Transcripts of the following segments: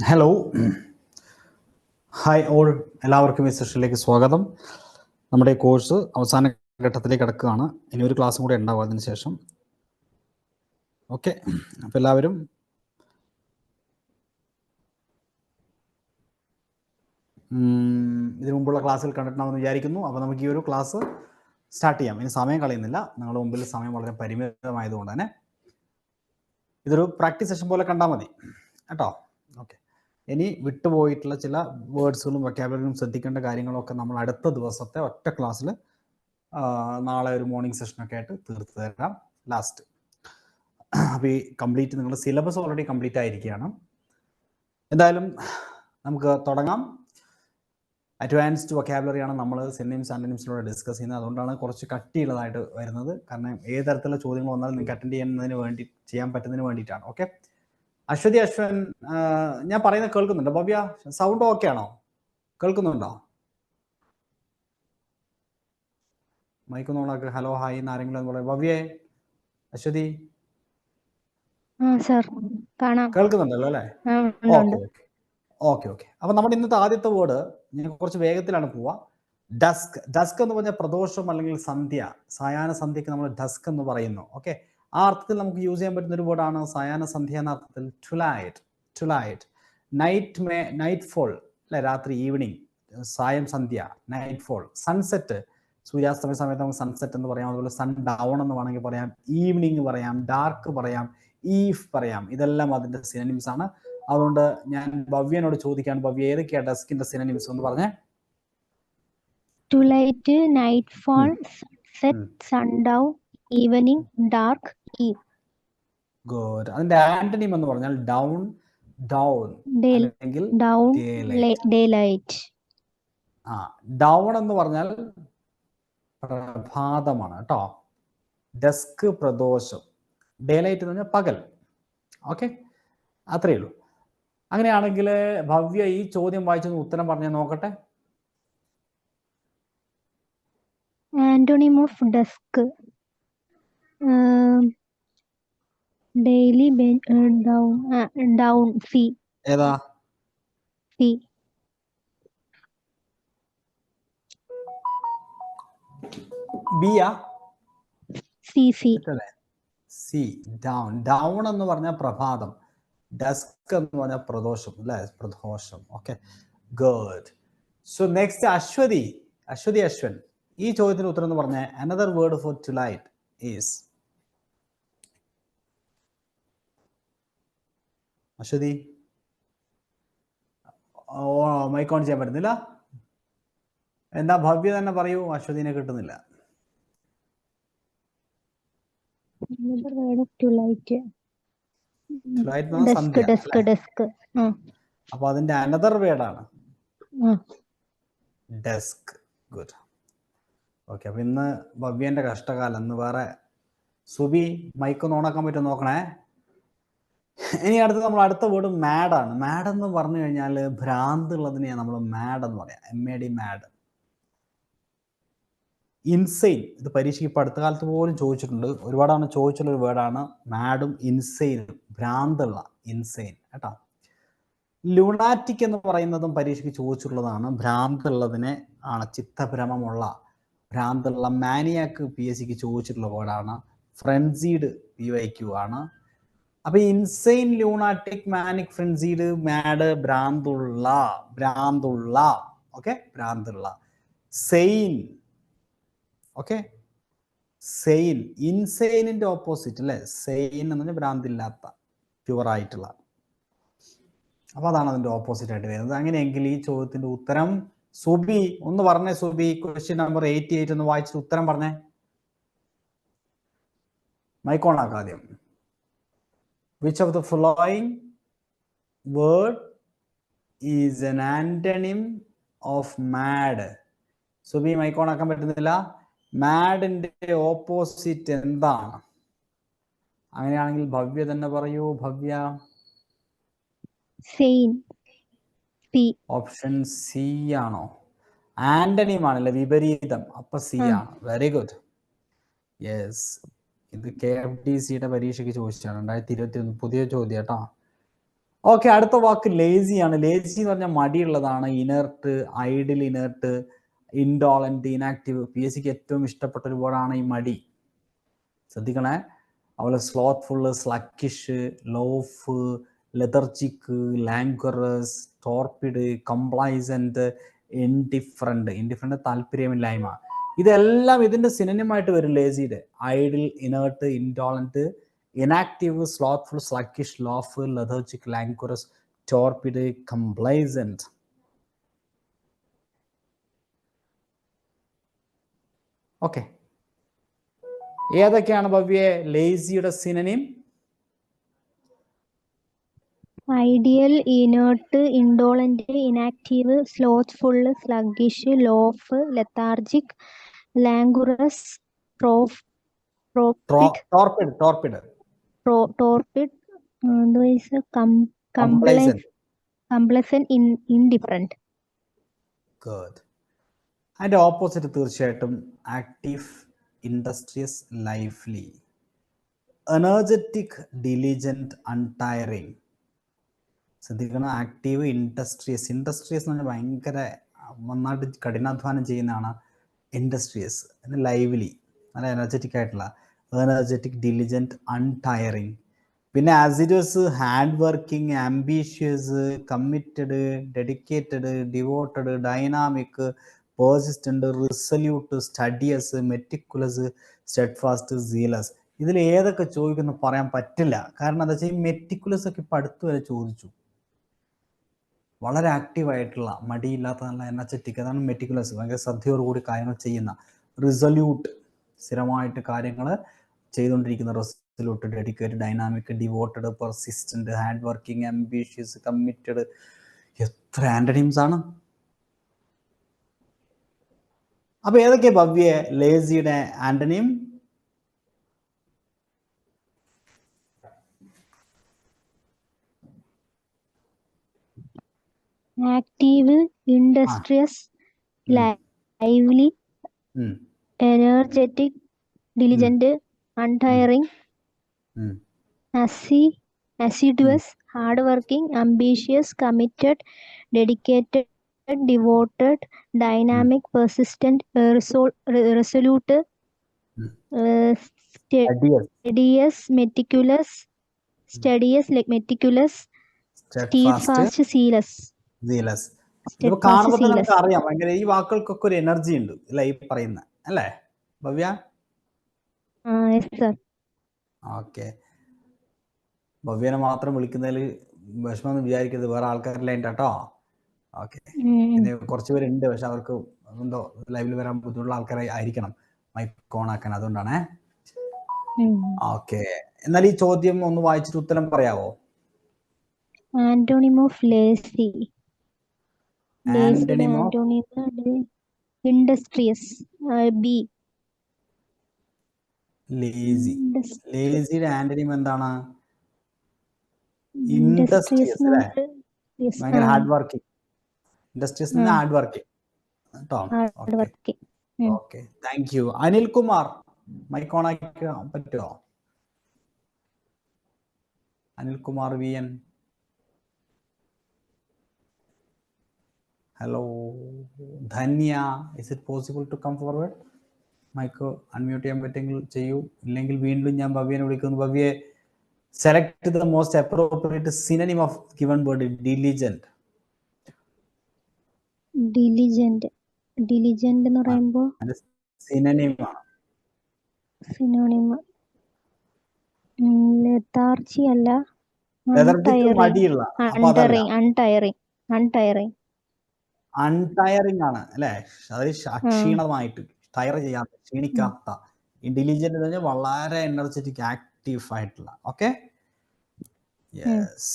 Hello hi all, എല്ലാവർക്കും ഈ സെഷനിലേക്ക് സ്വാഗതം. നമ്മുടെ കോഴ്സ് അവസാന ഘട്ടത്തിലേക്ക് കിടക്കുകയാണ്. ഇനി ഒരു ക്ലാസ്സും കൂടെ ഉണ്ടാവും അതിന് ശേഷം. ഓക്കെ, അപ്പോൾ എല്ലാവരും ഇതിനു മുമ്പുള്ള ക്ലാസ്സിൽ കണ്ടിട്ടുണ്ടാവുമെന്ന് വിചാരിക്കുന്നു. അപ്പോൾ നമുക്ക് ഈ ഒരു ക്ലാസ് സ്റ്റാർട്ട് ചെയ്യാം. ഇനി സമയം കളയുന്നില്ല, നിങ്ങളുടെ മുമ്പിൽ സമയം വളരെ പരിമിതമായതുകൊണ്ട് തന്നെ ഇതൊരു പ്രാക്ടീസ് സെഷൻ പോലെ കണ്ടാൽ മതി കേട്ടോ. ഓക്കെ, ഇനി വിട്ടുപോയിട്ടുള്ള ചില വേർഡ്സുകളും വൊക്കാബുലറിയും ശ്രദ്ധിക്കേണ്ട കാര്യങ്ങളൊക്കെ നമ്മൾ അടുത്ത ദിവസത്തെ ഒറ്റ ക്ലാസ്സിൽ നാളെ ഒരു മോർണിംഗ് സെഷനൊക്കെ ആയിട്ട് തീർത്ത് തരാം ലാസ്റ്റ്. അപ്പോൾ ഈ കംപ്ലീറ്റ് നിങ്ങളുടെ സിലബസ് ഓൾറെഡി കംപ്ലീറ്റ് ആയിരിക്കുകയാണ്. എന്തായാലും നമുക്ക് തുടങ്ങാം. അഡ്വാൻസ്ഡ് വൊക്കാബുലറിയാണ് നമ്മൾ സിനോണിംസ് ആന്റണിംസിലൂടെ ഡിസ്കസ് ചെയ്യുന്നത്. അതുകൊണ്ടാണ് കുറച്ച് കട്ടിയുള്ളതായിട്ട് വരുന്നത്. കാരണം ഏത് തരത്തിലുള്ള ചോദ്യങ്ങൾ വന്നാലും നിങ്ങൾക്ക് അറ്റൻഡ് ചെയ്യാൻ പറ്റുന്നതിന് വേണ്ടിയിട്ടാണ്. ഓക്കെ, അശ്വതി അശ്വൻ, ഞാൻ പറയുന്നത് കേൾക്കുന്നുണ്ടോ? ഭവ്യ, സൗണ്ട് ഓക്കെ ആണോ? കേൾക്കുന്നുണ്ടോ? മൈക്ക് നോളാക്ക് ഹലോ ഹായ് എന്ന് ആരെങ്കിലും പറയാം. ഭവ്യേ, അശ്വതി കേൾക്കുന്നുണ്ടല്ലോ അല്ലേ? Okay okay okay okay. അപ്പൊ നമ്മുടെ ഇന്നത്തെ ആദ്യത്തെ വേർഡ് ഞാൻ കുറച്ച് വേഗത്തിലാണ് പോവാ. ഡസ്ക്. ഡസ്ക് എന്ന് പറഞ്ഞാൽ പ്രദോഷം അല്ലെങ്കിൽ സന്ധ്യ, സായാഹ്ന സന്ധ്യക്ക് നമ്മൾ ഡസ്ക് എന്ന് പറയുന്നു. ഓക്കെ, ആ അർത്ഥത്തിൽ നമുക്ക് യൂസ് ചെയ്യാൻ പറ്റുന്ന ഒരു വേർഡാണ് സായാഹ്ന സന്ധ്യ എന്ന അർത്ഥത്തിൽ ട്വിലൈറ്റ്. ട്വിലൈറ്റ്, നൈറ്റ് ഫോൾ അല്ലെ, രാത്രി, ഈവനിങ്, സായം സന്ധ്യ, നൈറ്റ് ഫോൾ. സൺസെറ്റ്, സൂര്യാസ്തമയ സമയത്ത് നമുക്ക് സൺസെറ്റ് എന്ന് പറയാം. അതുപോലെ സൺ ഡൗൺ എന്ന് വേണമെങ്കിൽ പറയാം, ഈവനിങ് പറയാം, ഡാർക്ക് പറയാം, ഈവ് പറയാം. ഇതെല്ലാം അതിന്റെ സിനോണിംസ് ആണ്. അതുകൊണ്ട് ഞാൻ ഭവ്യനോട് ചോദിക്കാണ്, ഭവ്യ ഏതൊക്കെയാ ഡസ്കിന്റെ സിനോണിംസ് എന്ന് പറഞ്ഞേ? Twilight, nightfall, sunset, sundown, evening, dark, eve. Good. അതിന്റെ ആന്റണിം എന്ന് പറഞ്ഞാൽ ഡൗൺ, ഡൗൺ അല്ലെങ്കിൽ ഡേലൈറ്റ്. ആ, ഡൗൺ എന്ന് പറഞ്ഞാൽ പ്രഭാതമാണ് കേട്ടോ. ഡസ്ക് പ്രദോഷം, ഡേലൈറ്റ് എന്ന് പറഞ്ഞാൽ പകൽ. ഓക്കെ, അത്രയേ ഉള്ളൂ. അങ്ങനെയാണെങ്കിൽ ഭവ്യ ഈ ചോദ്യം വായിച്ചൊന്ന് ഉത്തരം പറഞ്ഞാൽ നോക്കട്ടെ. Antonym of dusk, daily, dawn, C. ഏതാ? സി. ബിയാ? C. C. C, dawn. Dawn എന്ന് പറഞ്ഞാൽ പ്രഭാതം, ഡസ്ക് എന്ന് പറഞ്ഞാൽ പ്രദോഷം അല്ലെ, പ്രദോഷം. Okay, good. So next Aswathi. Ashwin, ഈ ചോദ്യത്തിന് ഉത്തരം എന്ന് പറഞ്ഞ another word for twilight is? Aswathi mike on ചെയ്യാൻ പറ്റുന്നില്ല. എന്താ ഭവ്യ തന്നെ പറയൂ, അശ്വതിനെ കിട്ടുന്നില്ല. അപ്പൊ അതിന്റെ അനദർ വേർഡാണ് ഡെസ്ക്. ഗുഡ്. ഓക്കെ, അപ്പൊ ഇന്ന് ഭവ്യന്റെ കഷ്ടകാലം. ഇന്ന് വേറെ സുബി മൈക്ക് ഒന്ന് ഓണാക്കാൻ പറ്റുമോ നോക്കണേ. ഇനി നമ്മൾ അടുത്ത വേർഡ് മാഡാണ്. മാഡ് എന്ന് പറഞ്ഞു കഴിഞ്ഞാൽ ഭ്രാന്ത് ഉള്ളതിനെയാണ് നമ്മൾ മാഡ് എന്ന് പറയാം. MAD, mad. ഇൻസെയിൻ, ഇത് പരീക്ഷയ്ക്ക് ഇപ്പൊ അടുത്ത കാലത്ത് പോലും ചോദിച്ചിട്ടുണ്ട്. ഒരുപാടാണ് ചോദിച്ചുള്ള ഒരു വേർഡാണ് മാഡും ഇൻസെയിനും. ഭ്രാന്തുള്ള, ഇൻസെയിൻ കേട്ടോ. ലുണാറ്റിക് എന്ന് പറയുന്നതും പരീക്ഷയ്ക്ക് ചോദിച്ചിട്ടുള്ളതാണ്. ഭ്രാന്തുള്ളതിനെ ആണ്, ചിത്തഭ്രമമുള്ള, ഭ്രാന്തുള്ള. മാനിയാക്ക് PSCക്ക് ചോദിച്ചിട്ടുള്ള വേർഡാണ്. ഫ്രൻസീഡ് PYQ ആണ്. അപ്പൊ ഇൻസെയിൻ, ലൂണാറ്റിക്, മാനിക്, ഫ്രൻസീഡ്, മാഡ്, ഭ്രാന്തുള്ള. ഓക്കെ, ഭ്രാന്തുള്ള. സെയിൻ. ഓക്കെ, സെയിൻ. ഇൻസെയിനിന്റെ ഓപ്പോസിറ്റ് അല്ലെ, സെയിൻ എന്ന് പറഞ്ഞാൽ ഭ്രാന്തില്ലാത്ത, പ്യുവർ ആയിട്ടുള്ള. അപ്പൊ അതാണ് അതിന്റെ ഓപ്പോസിറ്റ് ആയിട്ട് വരുന്നത്. അങ്ങനെയെങ്കിൽ ഈ ചോദ്യത്തിന്റെ ഉത്തരം സുബി ഒന്ന് പറഞ്ഞേ. സുബി, ക്വസ്റ്റ്യൻ നമ്പർ 88 ഒന്ന് വായിച്ചിട്ട് ഉത്തരം പറഞ്ഞേ. മൈക്ക് ഓൺ ആക്കാം ആദ്യം. Which of the following word is an antonym of mad? Subi mic on ആക്കാൻ പറ്റുന്നില്ല. മാഡിന്റെ ഓപ്പോസിറ്റ് എന്താണ്? അങ്ങനെയാണെങ്കിൽ ഭവ്യ തന്നെ പറയൂ. ഭവ്യ. ഓപ്ഷൻ സി ആണോ? ആന്റണിം ആണല്ലേ, വിപരീതം. അപ്പൊ സി ആണ്. Very good. യെസ്, ഇത് KFDCയുടെ പരീക്ഷയ്ക്ക് ചോദിച്ചാണ്, 2021 പുതിയ ചോദ്യം കേട്ടോ. ഓക്കെ, അടുത്ത വാക്ക് ലേസി ആണ്. ലേസി എന്ന് പറഞ്ഞാൽ മടിയുള്ളതാണ്. Inert, idle, inert, indolent, inactive. PSCക്ക് ഏറ്റവും ഇഷ്ടപ്പെട്ട ഒരു വേർഡാണ് ഈ മടി. ശ്രദ്ധിക്കണേ. അതുപോലെ slothful, sluggish, loaf, lethargic, languorous, torpid, complacent, indifferent. Indifferent താല്പര്യമില്ലായ്മ. ഇതെല്ലാം ഇതിന്റെ സിനോണിമായിട്ട് വരും ലേസിയുടെ. Idle, inert, indolent, inactive, slothful, sluggish, lawful, lethargic, languorous, torpid, complacent. Okay, ഏതൊക്കെയാണ് ഭവ്യെ ലേസിയുടെ synonym? Ideal, inert, indolent, inactive, slothful, sluggish, loaf, lethargic, languorous, torpid, torpid, complacent, indifferent. Good. അതിന്റെ ഓപ്പോസിറ്റ് തീർച്ചയായിട്ടും active, industrious, ലൈഫ്ലി, energetic, diligent, untiring. ശ്രദ്ധിക്കണം, active, industrious. Industrious എന്ന് പറഞ്ഞാൽ ഭയങ്കര നന്നായിട്ട് കഠിനാധ്വാനം ചെയ്യുന്നതാണ് ഇൻഡസ്ട്രിയസ്. പിന്നെ ലൈവ്ലി, നല്ല എനർജറ്റിക് ആയിട്ടുള്ള. Energetic, diligent, untiring. പിന്നെ assiduous, hard working, ambitious, committed, dedicated, devoted, dynamic, persistent, resolute, studious, meticulous, steadfast, zealous. ഇതിൽ ഏതൊക്കെ ചോദിക്കുന്നു പറയാൻ പറ്റില്ല. കാരണം എന്താ വെച്ചാൽ ഈ മെറ്റിക്കുലസ് ഒക്കെ ഇപ്പം അടുത്ത് വരെ ചോദിച്ചു. വളരെ ആക്റ്റീവായിട്ടുള്ള, മടിയില്ലാത്ത, നല്ല എനർജറ്റിക്, അതാണ് മെറ്റിക്കുലസ്. ഭയങ്കര ശ്രദ്ധയോടുകൂടി കാര്യങ്ങൾ ചെയ്യുന്ന. റിസല്യൂട്ട്, സ്ഥിരമായിട്ട് കാര്യങ്ങൾ ചെയ്തുകൊണ്ടിരിക്കുന്ന. Resolute, dedicated, dynamic, devoted, persistent, hard working, ambitious, committed. എത്ര ആന്റണിംസ് ആണ്! അപ്പൊ ഏതൊക്കെയാ ഭവ്യെ ലേസിയുടെ antonym? Active, industrious, lively, energetic, diligent, untiring, assiduous, hard working, ambitious, committed, dedicated, devoted, dynamic, persistent, resolute, studious, meticulous, steadfast, zealous. കാണുമ്പോൾ തന്നെ നമുക്ക് അറിയാം ഭയങ്കര ഈ വാക്കുകൾക്കൊക്കെ ഒരു എനർജി ഉണ്ട് അല്ലെ ഈ പറയുന്ന, അല്ലേ ഭവ്യ? ഓക്കെ, ഭവ്യനെ മാത്രം വിളിക്കുന്നതിൽ വിഷമം എന്ന് വിചാരിക്കരുത്, വേറെ ആൾക്കാരെല്ലാം ഉണ്ട് കേട്ടോ. ഓക്കെ, പിന്നെ കുറച്ച് പേരുണ്ട്, പക്ഷെ അവർക്ക് എന്തോ ലൈവിൽ വരാൻ ബുദ്ധിമുട്ടുള്ള ആൾക്കാരെ ആയിരിക്കണം മൈക്ക് ഓൺ ആക്കാൻ, അതുകൊണ്ടാണേ. ഓക്കെ, എന്നാൽ ഈ ചോദ്യം ഒന്ന് വായിച്ചിട്ട് ഉത്തരം പറയാവോ? Antonym of lazy. Industrious, B. Lazy. ലേസിയുടെ antonym എന്താണ്? ഇൻഡസ്ട്രിയസ് അല്ലേ? ഭയങ്കര hard working. Industrious hard working കേട്ടോ. Okay, thank U. Anil Kumar, mic on ആക്കാൻ പറ്റുമോ? Anil Kumar VN. Hello Dhanya, is it possible to come forward? Mic unmute ചെയ്യാൻ പറ്റുമെങ്കിൽ ചെയ്യൂ, ഇല്ലെങ്കിൽ വീണ്ടും ഞാൻ ഭവ്യനെ വിളിക്കുന്നു. ഭവ്യെ, select the most appropriate synonym of given word. Diligent. Diligent എന്ന് പറയുമ്പോൾ സിനോണിം ആണ്. സിനോണിം ലെഥാർജി അല്ല, അൺടയറിംഗ് ആണ് അല്ലെ? അതായത് അക്ഷീണമായിട്ട്, ടയർ ചെയ്യാത്ത, ക്ഷീണിക്കാത്ത. ഇന്റലിജന്റ് എന്ന് പറഞ്ഞാൽ വളരെ എനർജറ്റിക്, ആക്റ്റീവ് ആയിട്ടുള്ള. Okay, yes.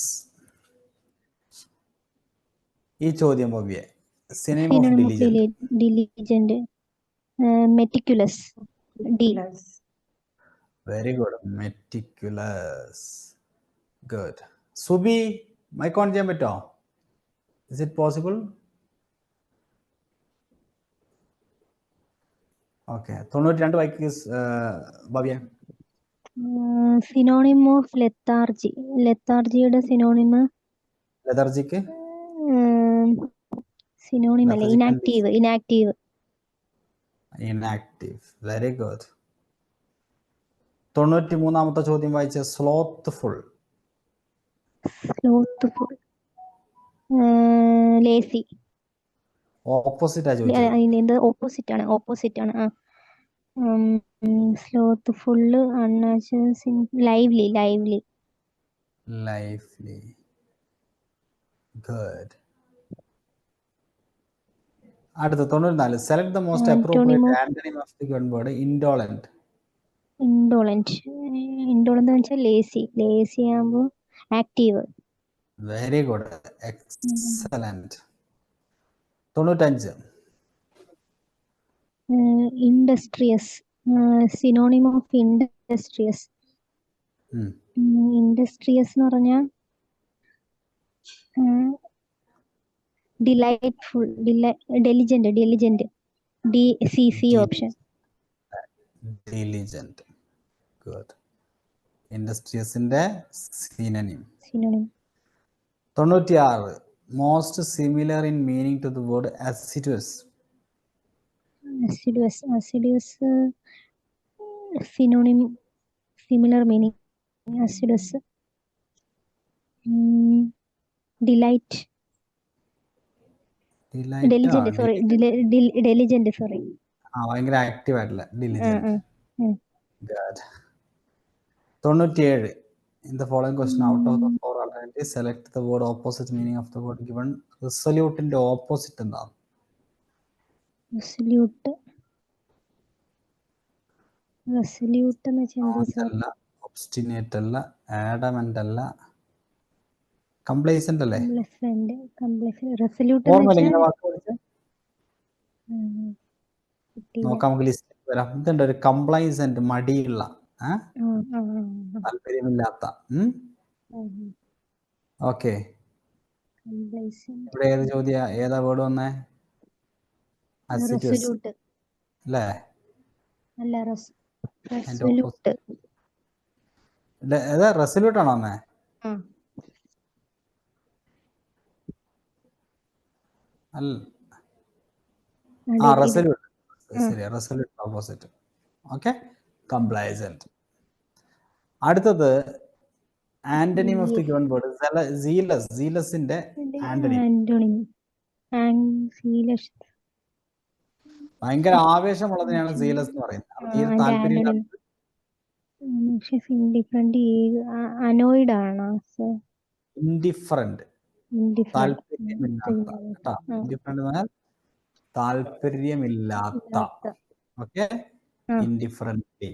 ഈ ചോദ്യം ഭവ്യെ, synonym of diligent, meticulous. D. Very good, meticulous. Good. Subi, mic on ചെയ്യാൻ പറ്റുമോ? Is it possible? Okay, 92 mike Bhavya. Synonym of lethargy. ലെത്താർജിയുടെ സിനോണിം ലെതർജിക്ക് സിനോണിം അല്ലേ, ഇനാക്റ്റീവ്. ഇനാക്റ്റീവ്. Very good. 93ാമത്തെ ചോദ്യം വായിച്ച. സ്ലോത്ത്ഫുൾ. ലേസി. ഓപ്പോസിറ്റ് ആ ചോദിച്ചത്. എന്ത് ഓപ്പോസിറ്റ് ആണ്. Slothful, lively. ഗുഡ്. അടുത്ത 94. Select the most appropriate antonym of the given word. Indolent എന്ന് വെച്ചാൽ ലേസി ആകുമ്പോ active. Very good, excellent. 95. Industrious. Synonym of industrious. Industrious എന്ന് പറഞ്ഞാൽ delightful, diligent. DCC option. Diligent. Good. ഇൻഡസ്ട്രിയസിന്റെ synonym. 96. Most similar in meaning to the word assiduous. Synonym, similar meaning. Assiduous, delight. Diligent. ഭയങ്കര active ആയിട്ടില്ല. Diligent. Good. 97. In the following question, out of the 4 alternatives, select the word opposite meaning of the word given. Resolute ന്റെ opposite എന്താണ്? Resolute എന്ന് വെച്ചാൽ obstinate അല്ല, adamant അല്ല, കംപ്ലേസന്റ് അല്ലേ? നോക്കാം, നമുക്ക് ലിസ്റ്റ് വരാം. ഇതുണ്ട് ഒരു കംപ്ലൈസന്റ്, മടിയുള്ള, താല്പര്യമില്ലാത്ത. ഓക്കെ, ഇവിടെ ഏത് ചോദ്യ, ഏതാ വേർഡ് വന്നേ? അസിഡ്വസ് അല്ലേ? ഏതാ റെസല്യൂട്ട് ആണോ വന്നേ? റെസല്യൂട്ട്. ശരി, റെസല്യൂട്ട് ഓപ്പോസിറ്റ്. Okay, complacent. അടുത്തത് antonym of the given word. സീലസിന്റെ ആന്റണിം. ഭയങ്കര ആവേശമുള്ളതിനാണ് സീലസ് എന്ന് പറയുന്നത്. ഇൻഡിഫറന്റ്, താല്പര്യമില്ലാത്ത. ഇൻഡിഫറന്റ് എന്ന് പറഞ്ഞാൽ താല്പര്യമില്ലാത്ത. Okay, indifferent.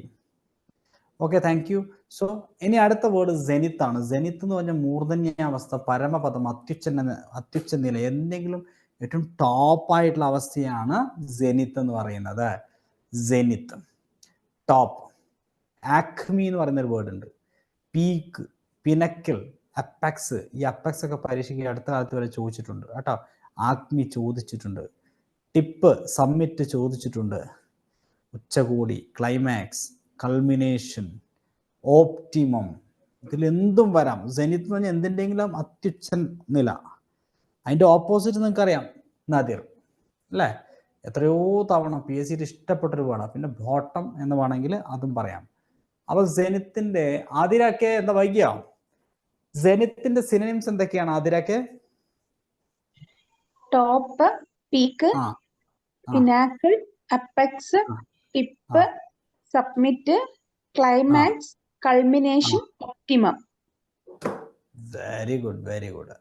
Okay, thank you. So ഇനി അടുത്ത വേർഡ് സെനിത്ത് ആണ്. സെനിത്ത് എന്ന് പറഞ്ഞാൽ മൂർധന്യാവസ്ഥ, പരമപദം, അത്യുച്ച നില, എന്തെങ്കിലും ഏറ്റവും ടോപ്പായിട്ടുള്ള അവസ്ഥയാണ് സെനിത്ത് എന്ന് പറയുന്നത്. Zenith, top. ആക്മി എന്ന് പറയുന്ന ഒരു വേർഡ് ഉണ്ട്. Peak, pinnacle, apex. ഈ അപ്പെക്സ് ഒക്കെ പരീക്ഷയ്ക്ക് അടുത്ത കാലത്ത് വരെ ചോദിച്ചിട്ടുണ്ട് കേട്ടോ. ആക്മി ചോദിച്ചിട്ടുണ്ട്. ടിപ്പ്, സമ്മിറ്റ് ചോദിച്ചിട്ടുണ്ട്. ഉച്ചകോടി, ക്ലൈമാക്സ്, കൾമിനേഷൻ, ഓപ്റ്റിമം, ഇതിലെന്തും വരാം. സെനിത്ത് എന്ന് പറഞ്ഞാൽ എന്തിൻ്റെങ്കിലും അത്യുച്ച നില. അതിൻ്റെ ഓപ്പോസിറ്റ് നിങ്ങൾക്കറിയാം, നദിർ അല്ലേ? എത്രയോ തവണ PSC ഇഷ്ടപ്പെട്ടൊരു വേർഡാണ്. പിന്നെ ബോട്ടം എന്ന് വേണമെങ്കിൽ അതും പറയാം. അപ്പോൾ സെനിത്തിന്റെ ആതിരൊക്കെ എന്താ വൈകിയോ? സെനിത്തിന്റെ സിനോണിംസ് എന്തൊക്കെയാണ് ആതിരൊക്കെ? Top, peak, pinnacle, apex, tip, submit, climax, culmination, optimum. Very good, very good.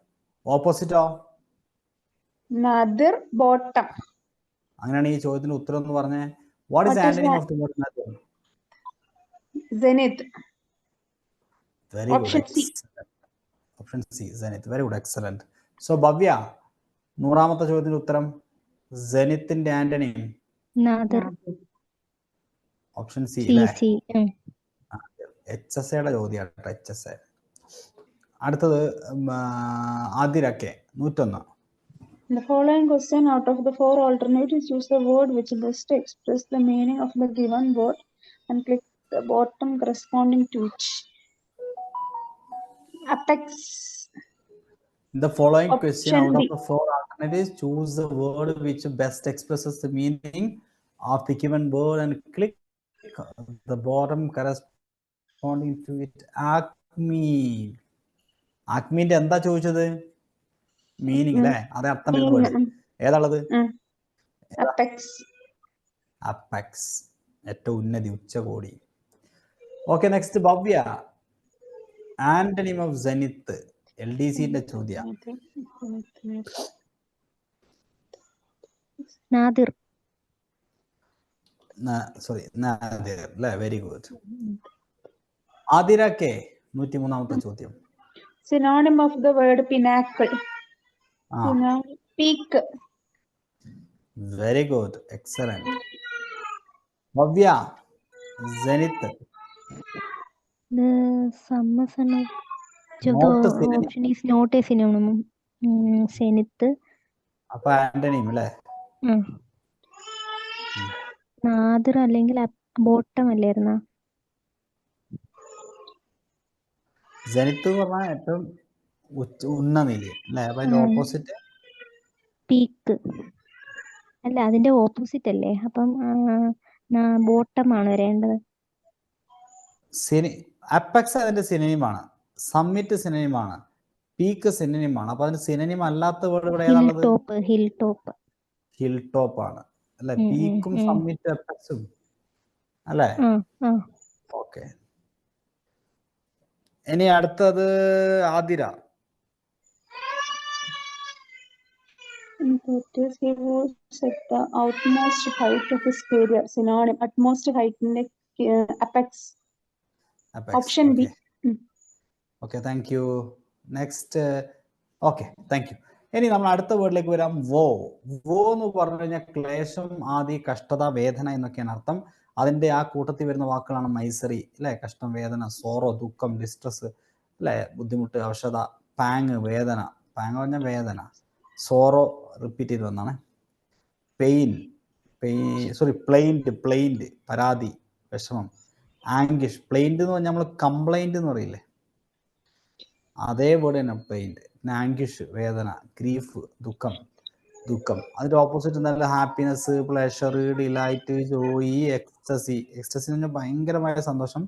ഓപ്പോസിറ്റോ? Nadir, bottom. അങ്ങനെയാണ് ഈ ചോദ്യത്തിന് ഉത്തരം എന്ന് പറഞ്ഞേ. What is antonym of the word nadir? Zenith. Very good. Option C, zenith. Very good, excellent. So Bhavya, 100ാമത്തെ ചോദ്യത്തിന് ഉത്തരം സെനിത്തിന്റെ ആന്റണിം ഓപ്ഷൻ സി അല്ലേ? HSAയുടെ ചോദ്യമാണ്. HSA. അടുത്തത് ആതിരക്കെ 101. The following question, out of the 4 alternatives, choose the word which best express the meaning of the given word and click the bottom corresponding to it. Apex. In the following question, Option out of B. the 4 alternatives, choose the word which best expresses the meaning of the given word and click the bottom corresponding to it. Acme. ആക്മീന്റെ എന്താ ചോദിച്ചത്? Meaning അല്ലേ? അത് അർത്ഥം വരുന്ന word ഏതാണത്? Apex. Apex, ഏറ്റവും ഉന്നതി, ഉച്ചകോടി. Okay, next Bhavya. Antonym of zenith, LDCന്റെ ചോദ്യം. നാദിർ. സോറി, നാദിർ അല്ലേ? Very good. ആതിര കെ, 103ാമത്തെ ചോദ്യം. Synonym of the word pinnacle. Peak. Very good, excellent. Bhavya, zenith. The summation of Not the synonym. option is not a synonym. Zenith. അപ്പൊ antonym അല്ലേ? Nadir അല്ലെങ്കിൽ bottom അല്ലായിരുന്ന? Zenith എന്ന് പറഞ്ഞാൽ ഏറ്റവും ഉന്നനില അല്ലേ? അപ്പൊ അതിന്റെ ഓപ്പോസിറ്റ് പീക്ക് അല്ല, അതിന്റെ ഓപ്പോസിറ്റ് അല്ലേ? അപ്പം ബോട്ടമാണ് വരേണ്ടത്. അപ്പെക്സ് അതിന്റെ സിനനിമാണ്, സമ്മിറ്റ് സിനനിമാണ്, പീക്ക് സിനനിമാണ്. അപ്പൊ അതിന് സിനനിം അല്ലാത്ത വേർഡ് ഇവിടെ ഏതാണത്? Hill top. ഹിൽ ടോപ്പ് ആണ് അല്ലെ? പീക്കും സമ്മിറ്റ് അപ്പെക്സും അല്ലേ? ഓക്കെ, ഇനി അടുത്തത് Athira. That is, he was at the outmost height of his career. Synonym, utmost height in the apex. Option B. Okay, thank you. Next. Okay, thank you. ഇനി നമ്മൾ അടുത്ത വേർഡിലേക്ക് വരാം. വോ. വോ എന്ന് പറഞ്ഞു കഴിഞ്ഞാൽ ക്ലേശം, ആദി, കഷ്ടത, വേദന എന്നൊക്കെയാണ് അർത്ഥം. അതിന്റെ ആ കൂട്ടത്തിൽ വരുന്ന വാക്കുകളാണ് മൈസറി അല്ലെ? കഷ്ടം, വേദന, സോറോ, ദുഃഖം, ഡിസ്ട്രസ് അല്ലെ? ബുദ്ധിമുട്ട്, അവശത. പാങ്, വേദന. പാങ് പറഞ്ഞാൽ വേദന. സോറോ റിപ്പീറ്റ് ചെയ്ത് വന്നാണ്. പ്ലെയിൻഡ്, പരാതി, വിഷമം. ആംഗിഷ്, പ്ലെയിൻഡ് എന്ന് പറഞ്ഞാൽ നമ്മൾ കംപ്ലൈന്റ് എന്ന് പറയില്ലേ? അതേ വേർഡ് തന്നെ പ്ലെയിൻഡ്. ആംഗിഷ്, വേദന. ഗ്രീഫ്, ദുഃഖം. അതിന്റെ ഓപ്പോസിറ്റ് നല്ല happiness, pleasure, delight, Joy, ecstasy. Ecstasy എന്ന് പറഞ്ഞാൽ ഭയങ്കരമായ സന്തോഷം.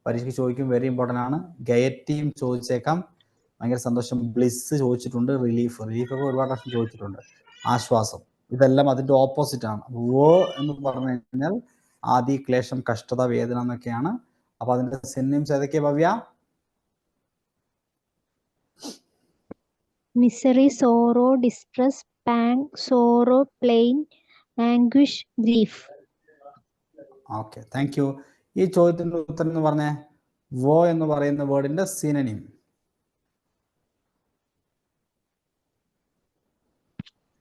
പരീക്ഷയ്ക്ക് ചോദിക്കും, വെരി ഇമ്പോർട്ടൻ്റ് ആണ്. ഗയറ്റിയും ചോദിച്ചേക്കാം, ഭയങ്കര സന്തോഷം. ബ്ലിസ് ചോദിച്ചിട്ടുണ്ട്. റിലീഫ് ഒക്കെ ഒരുപാട് പ്രാവശ്യം ചോദിച്ചിട്ടുണ്ട്. ആശ്വാസം. ഇതെല്ലാം അതിന്റെ ഓപ്പോസിറ്റ് ആണ്. വോ എന്ന് പറഞ്ഞു കഴിഞ്ഞാൽ ആദി, ക്ലേശം, കഷ്ടത, വേദന എന്നൊക്കെയാണ്. അപ്പൊ അതിന്റെ സിനോണിംസ് ഏതൊക്കെയാ Bhavya? Misery, sorrow, distress, pang, sorrow, plain, anguish, grief. Okay, thank you. ഈ ചോദ്യത്തിന്റെ ഉത്തരം എന്ന് പറഞ്ഞേ. വോ എന്ന് പറയുന്ന വേർഡിന്റെ സിനോണിം.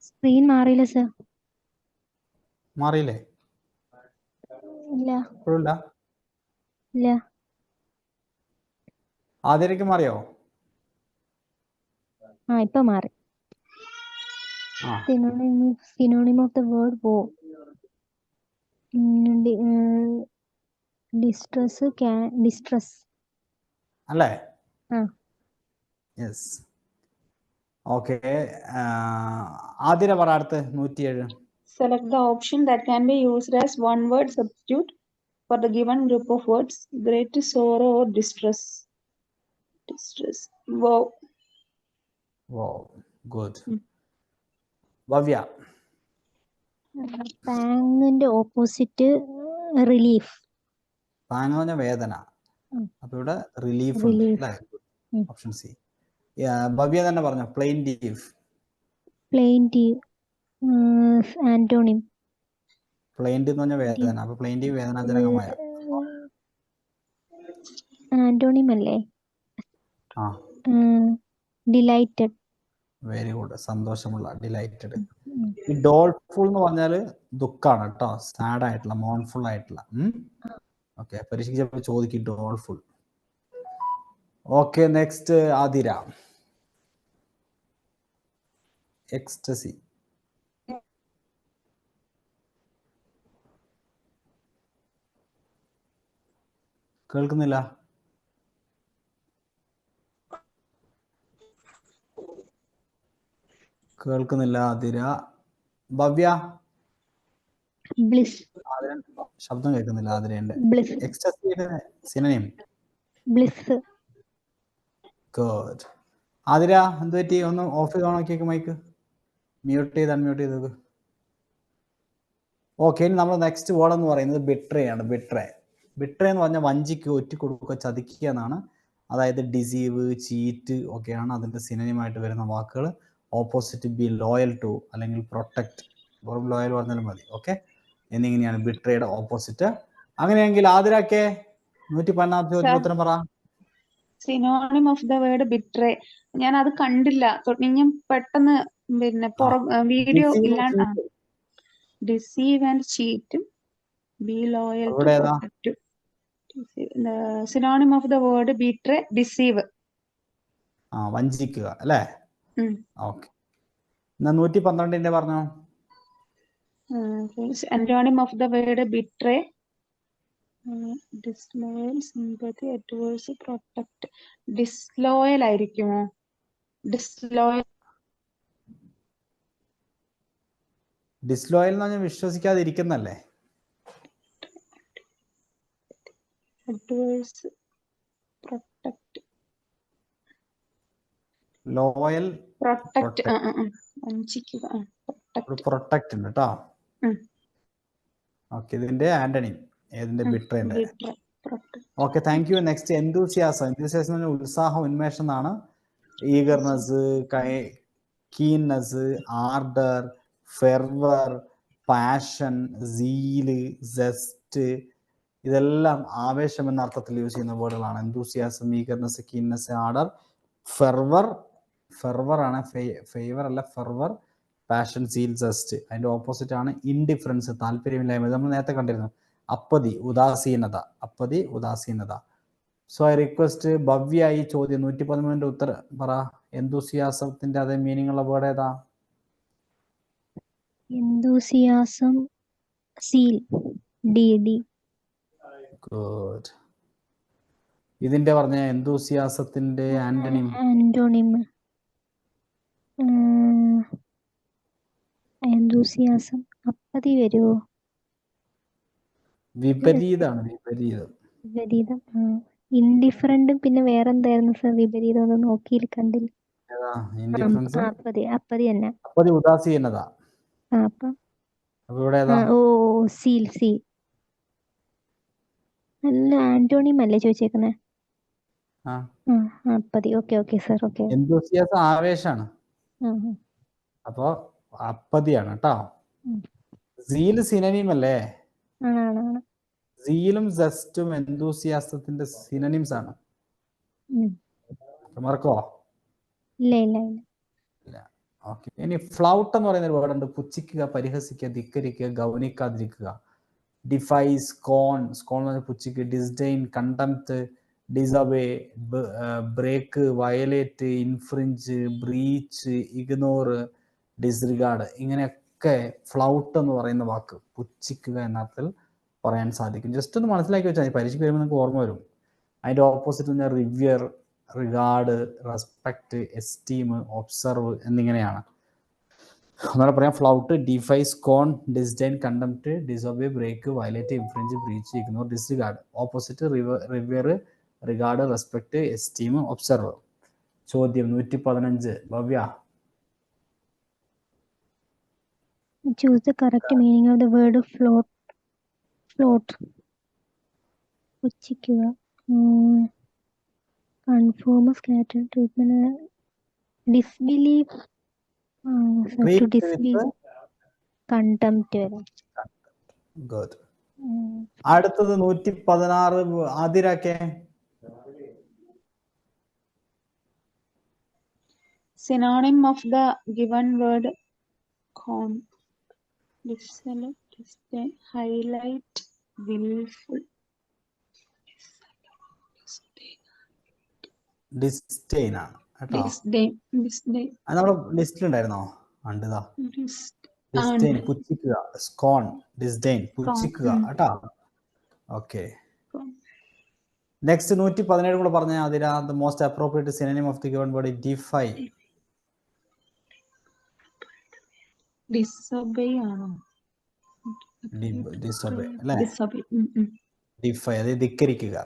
സ്ക്രീൻ മാറിയില്ല സർ. മാറിയില്ലേ? ഇല്ല. ആദ്യക്ക് മാറിയോ? ഇപ്പൊ മാറി. Synonym of the word woe. Distress അല്ലേ? യെസ്. ഓക്കെ, ആതിര പറ അടുത്ത്. 107. Select the option that can be used as one word substitute for the given group of words. Great sorrow or distress. Wow. Good. Bhavya. പാങ്ങിന്റെ opposite relief. Pang എന്ന് പറഞ്ഞാൽ വേദന. അപ്പൊ ഇവിടെ relief. Option C. Bhavya തന്നെ പറഞ്ഞു. പ്ലെയിൻറ്റീവ്. ആന്റോണിം. പ്ലെയിൻറ്റ് എന്ന് പറഞ്ഞാൽ വേദന. അപ്പൊ പ്ലെയിൻറ്റീവ് വേദനാജനകമായ. ആന്റോണിം അല്ലേ? ഡിലൈറ്റഡ്. വെരി ഗുഡ്, സന്തോഷമുള്ള, ഡിലൈറ്റഡ്. ഈ ഡോൾഫുൾ എന്ന് പറഞ്ഞാല് ദുഃഖാണ് കേട്ടോ, സാഡ് ആയിട്ടുള്ള, മോൺഫുൾ ആയിട്ടുള്ള. ഓക്കെ, പരീക്ഷയ്ക്ക് ചിലപ്പോൾ ചോദിക്കും doleful. Okay, next Athira. Ecstasy. കേൾക്കുന്നില്ല? കേൾക്കുന്നില്ല ആതിര. ഭവ്യ, bliss, ആതിര ശബ്ദം കേൾക്കുന്നില്ല ആതിരേന്റെ. bliss, എക്സ്റ്റസീവ് സിനോണിം. bliss. ഗുഡ്. ആതിര എന്ത് പറ്റി? ഒന്ന് ഓഫ് ചെയ്ത് നോക്കിയേക്ക് മൈക്ക്. മ്യൂട്ട് ചെയ്ത് അൺമ്യൂട്ട് ചെയ്തത്. ഓക്കെ, ഇനി നമ്മൾ നെക്സ്റ്റ് വേർഡ് എന്ന് പറയുന്നത് ബിട്രേ ആണ്. ബിട്രേ എന്ന് പറഞ്ഞാൽ വഞ്ചിക്കുക, ഒറ്റിക്കൊടുക്കുക, ചതിക്കുക എന്നാണ്. അതായത് ഡിസീവ്, ചീറ്റ് ഒക്കെയാണ് അതിൻ്റെ സിനോണിമായിട്ട് വരുന്ന വാക്കുകൾ. ഓപ്പോസിറ്റ് ബി ലോയൽ ടു അല്ലെങ്കിൽ പ്രൊട്ടക്ട്, വെറും ലോയൽ പറഞ്ഞാലും മതി. ഓക്കെ, എന്നിങ്ങനെയാണ് ബിട്രയുടെ ഓപ്പോസിറ്റ്. അങ്ങനെയെങ്കിൽ ആതിരക്കെ 114 ചോദ്യത്തിന് ഉത്തരം പറ. Synonym of the word betray. ഞാൻ അത് കണ്ടില്ല, ഞാൻ പെട്ടെന്ന് പിന്നെ വീഡിയോ ഇല്ലാണ്ട്. Deceive and cheat, be loyal to, protect. Synonym of the word betray, deceive. വഞ്ചിക്കുക അല്ലേ? ഓക്കെ, എന്നാ 112 പറഞ്ഞോ. Synonym of the word betray, disloyal, sympathy, adverse, protect. Disloyal ആയിരിക്കുമോ? ഡിസ്ലോയൽ എന്ന് പറഞ്ഞാൽ വിശ്വസിക്കാതിരിക്കുന്നല്ലേ? Adverse, protect. Loyal, protect. വഞ്ചിക്കുക, പ്രൊട്ടക്ട് ഉണ്ട് കേട്ടോ. ഓക്കെ, ഇതിന്റെ ആന്റണി ഏതിന്റെ? ബിട്രേന്റെ. Okay, thank you. Next enthusiasm. എന്തൂസിയാസം എന്ന് പറഞ്ഞാൽ ഉത്സാഹം, ഉന്മേഷം എന്നാണ്. Eagerness, keenness, ardour, fervour, passion, zeal, zest, ഇതെല്ലാം ആവേശം എന്ന അർത്ഥത്തിൽ യൂസ് ചെയ്യുന്ന വേർഡുകളാണ്. എന്തൂസിയാസം, ഈഗർനെസ്, കീൻനെസ്, ആർഡർ, ഫെർവർ. ഫെർവർ ആണ്, ഫേവർ അല്ല, ഫെർവർ, പാഷൻ, സീൽ, സെസ്റ്റ്. അതിന്റെ ഓപ്പോസിറ്റ് ആണ് ഇൻഡിഫറൻസ്, താല്പര്യമില്ലായ്മ. നമ്മൾ നേരത്തെ കണ്ടിരുന്നു. അപ്പതി, ഉദാസീനത. അപ്പതി, ഉദാസീനത. സോ ഐ റിക്വസ്റ്റ് ഭവ്യ ഈ ചോദ്യം 113 ഉത്തരം പറ. എന്തൂസിയാസത്തിന്റെ അതേ മീനിങ് ഉള്ള വേർഡ് ഏതാ? enthusiasm, seal, D. ഗുഡ്. ഇതിന്റെ പറഞ്ഞ എന്തൂസിയാസത്തിന്റെ ആന്റണിം. Antonym, enthusiasm, അപ്പതി വരുമോ? വിപരീതമാണ്, വിപരീതം. വിപരീതം. ഇൻഡിഫറൻറ്റും പിന്നെ വേറെന്തായിരുന്നു സർ വിപരീതം? ഒന്ന് നോക്കിയില്ല, കണ്ടില്ല. ഇൻഡിഫറൻസ്, അപ്പതി തന്നെ. അപ്പതി ഉദാസീനത. സീൽ. അല്ല, ആന്റോണിയം അല്ലേ ചോദിച്ചേക്കുന്നേ? Apathy. Okay sir. Okay. Enthusiasm ആവേശാണ്, അപ്പൊ അപ്പതിയാണ് കേട്ടോ. സീൽ സിനോണിം അല്ലേ? സീലും സെസ്റ്റും എന്തൂസിയാസത്തിന്റെ സിനോണിംസ് ആണ്. മറക്കോ? ഇല്ല. ഓക്കെ, ഇനി ഫ്ലൗട്ട് എന്ന് പറയുന്ന ഒരു വേർഡ് ഉണ്ട്. പുച്ഛിക്കുക, പരിഹസിക്കുക, ധിക്കരിക്കുക, ഗൗനിക്കാതിരിക്കുക. ഡിഫൈസ്, സ്കോൺ എന്ന് പറഞ്ഞാൽ പുച്ഛിക്കുക. Disdain, contempt, disobey, break, violate, infringe, breach, ignore, disregard. ഇങ്ങനെയൊക്കെ ഫ്ലൗട്ട് എന്ന് പറയുന്ന വാക്ക് പുച്ഛിക്കുക എന്ന അർത്ഥത്തിൽ പറയാൻ സാധിക്കും. ജസ്റ്റ് ഒന്ന് മനസ്സിലാക്കി വെച്ചാൽ പരീക്ഷയ്ക്ക് വരുമ്പോൾ നിങ്ങൾക്ക് ഓർമ്മ വരും. അതിന്റെ ഓപ്പോസിറ്റ് പറഞ്ഞാൽ revere, regard, respect, esteem, observe എന്നിങ്ങനെയാണ്. അങ്ങനെ പറയാം. Flout, defy, scorn, disdain, contempt, disobey, break, violate, infringe, breach, ignore, disregard. Opposite revere, regard, respect, esteem, observe. ചോദ്യം 115 Bhavya. Choose the correct meaning of the word float. പുച്ഛിക്കുക, conform, scatter, treatment, disbelief, to disbelief, contempt. Good. അടുത്തത് 116 ആതിരക്കെ. Synonym of the given word: disdain, highlight, willful. ഡിസ്ഡെയിൻ ആണ് കേട്ടോ. Disdain. അത് നമ്മുടെ ലിസ്റ്റിലുണ്ടായിരുന്നോ? കണ്ടതാ. ഡിസ്ഡെയിൻ പുച്ഛിക്കുക, scorn, ഡിസ്ഡെയിൻ പുച്ഛിക്കുക കേട്ടോ. Okay, next 117 കൂടെ പറഞ്ഞ Athira. The most appropriate synonym of the given word defy. Disobey ആണോ? ഡിസൊബേ അല്ലേ? ഡിസൊബേ. ഡിഫൈ, അതായത് ധിക്കരിക്കുക.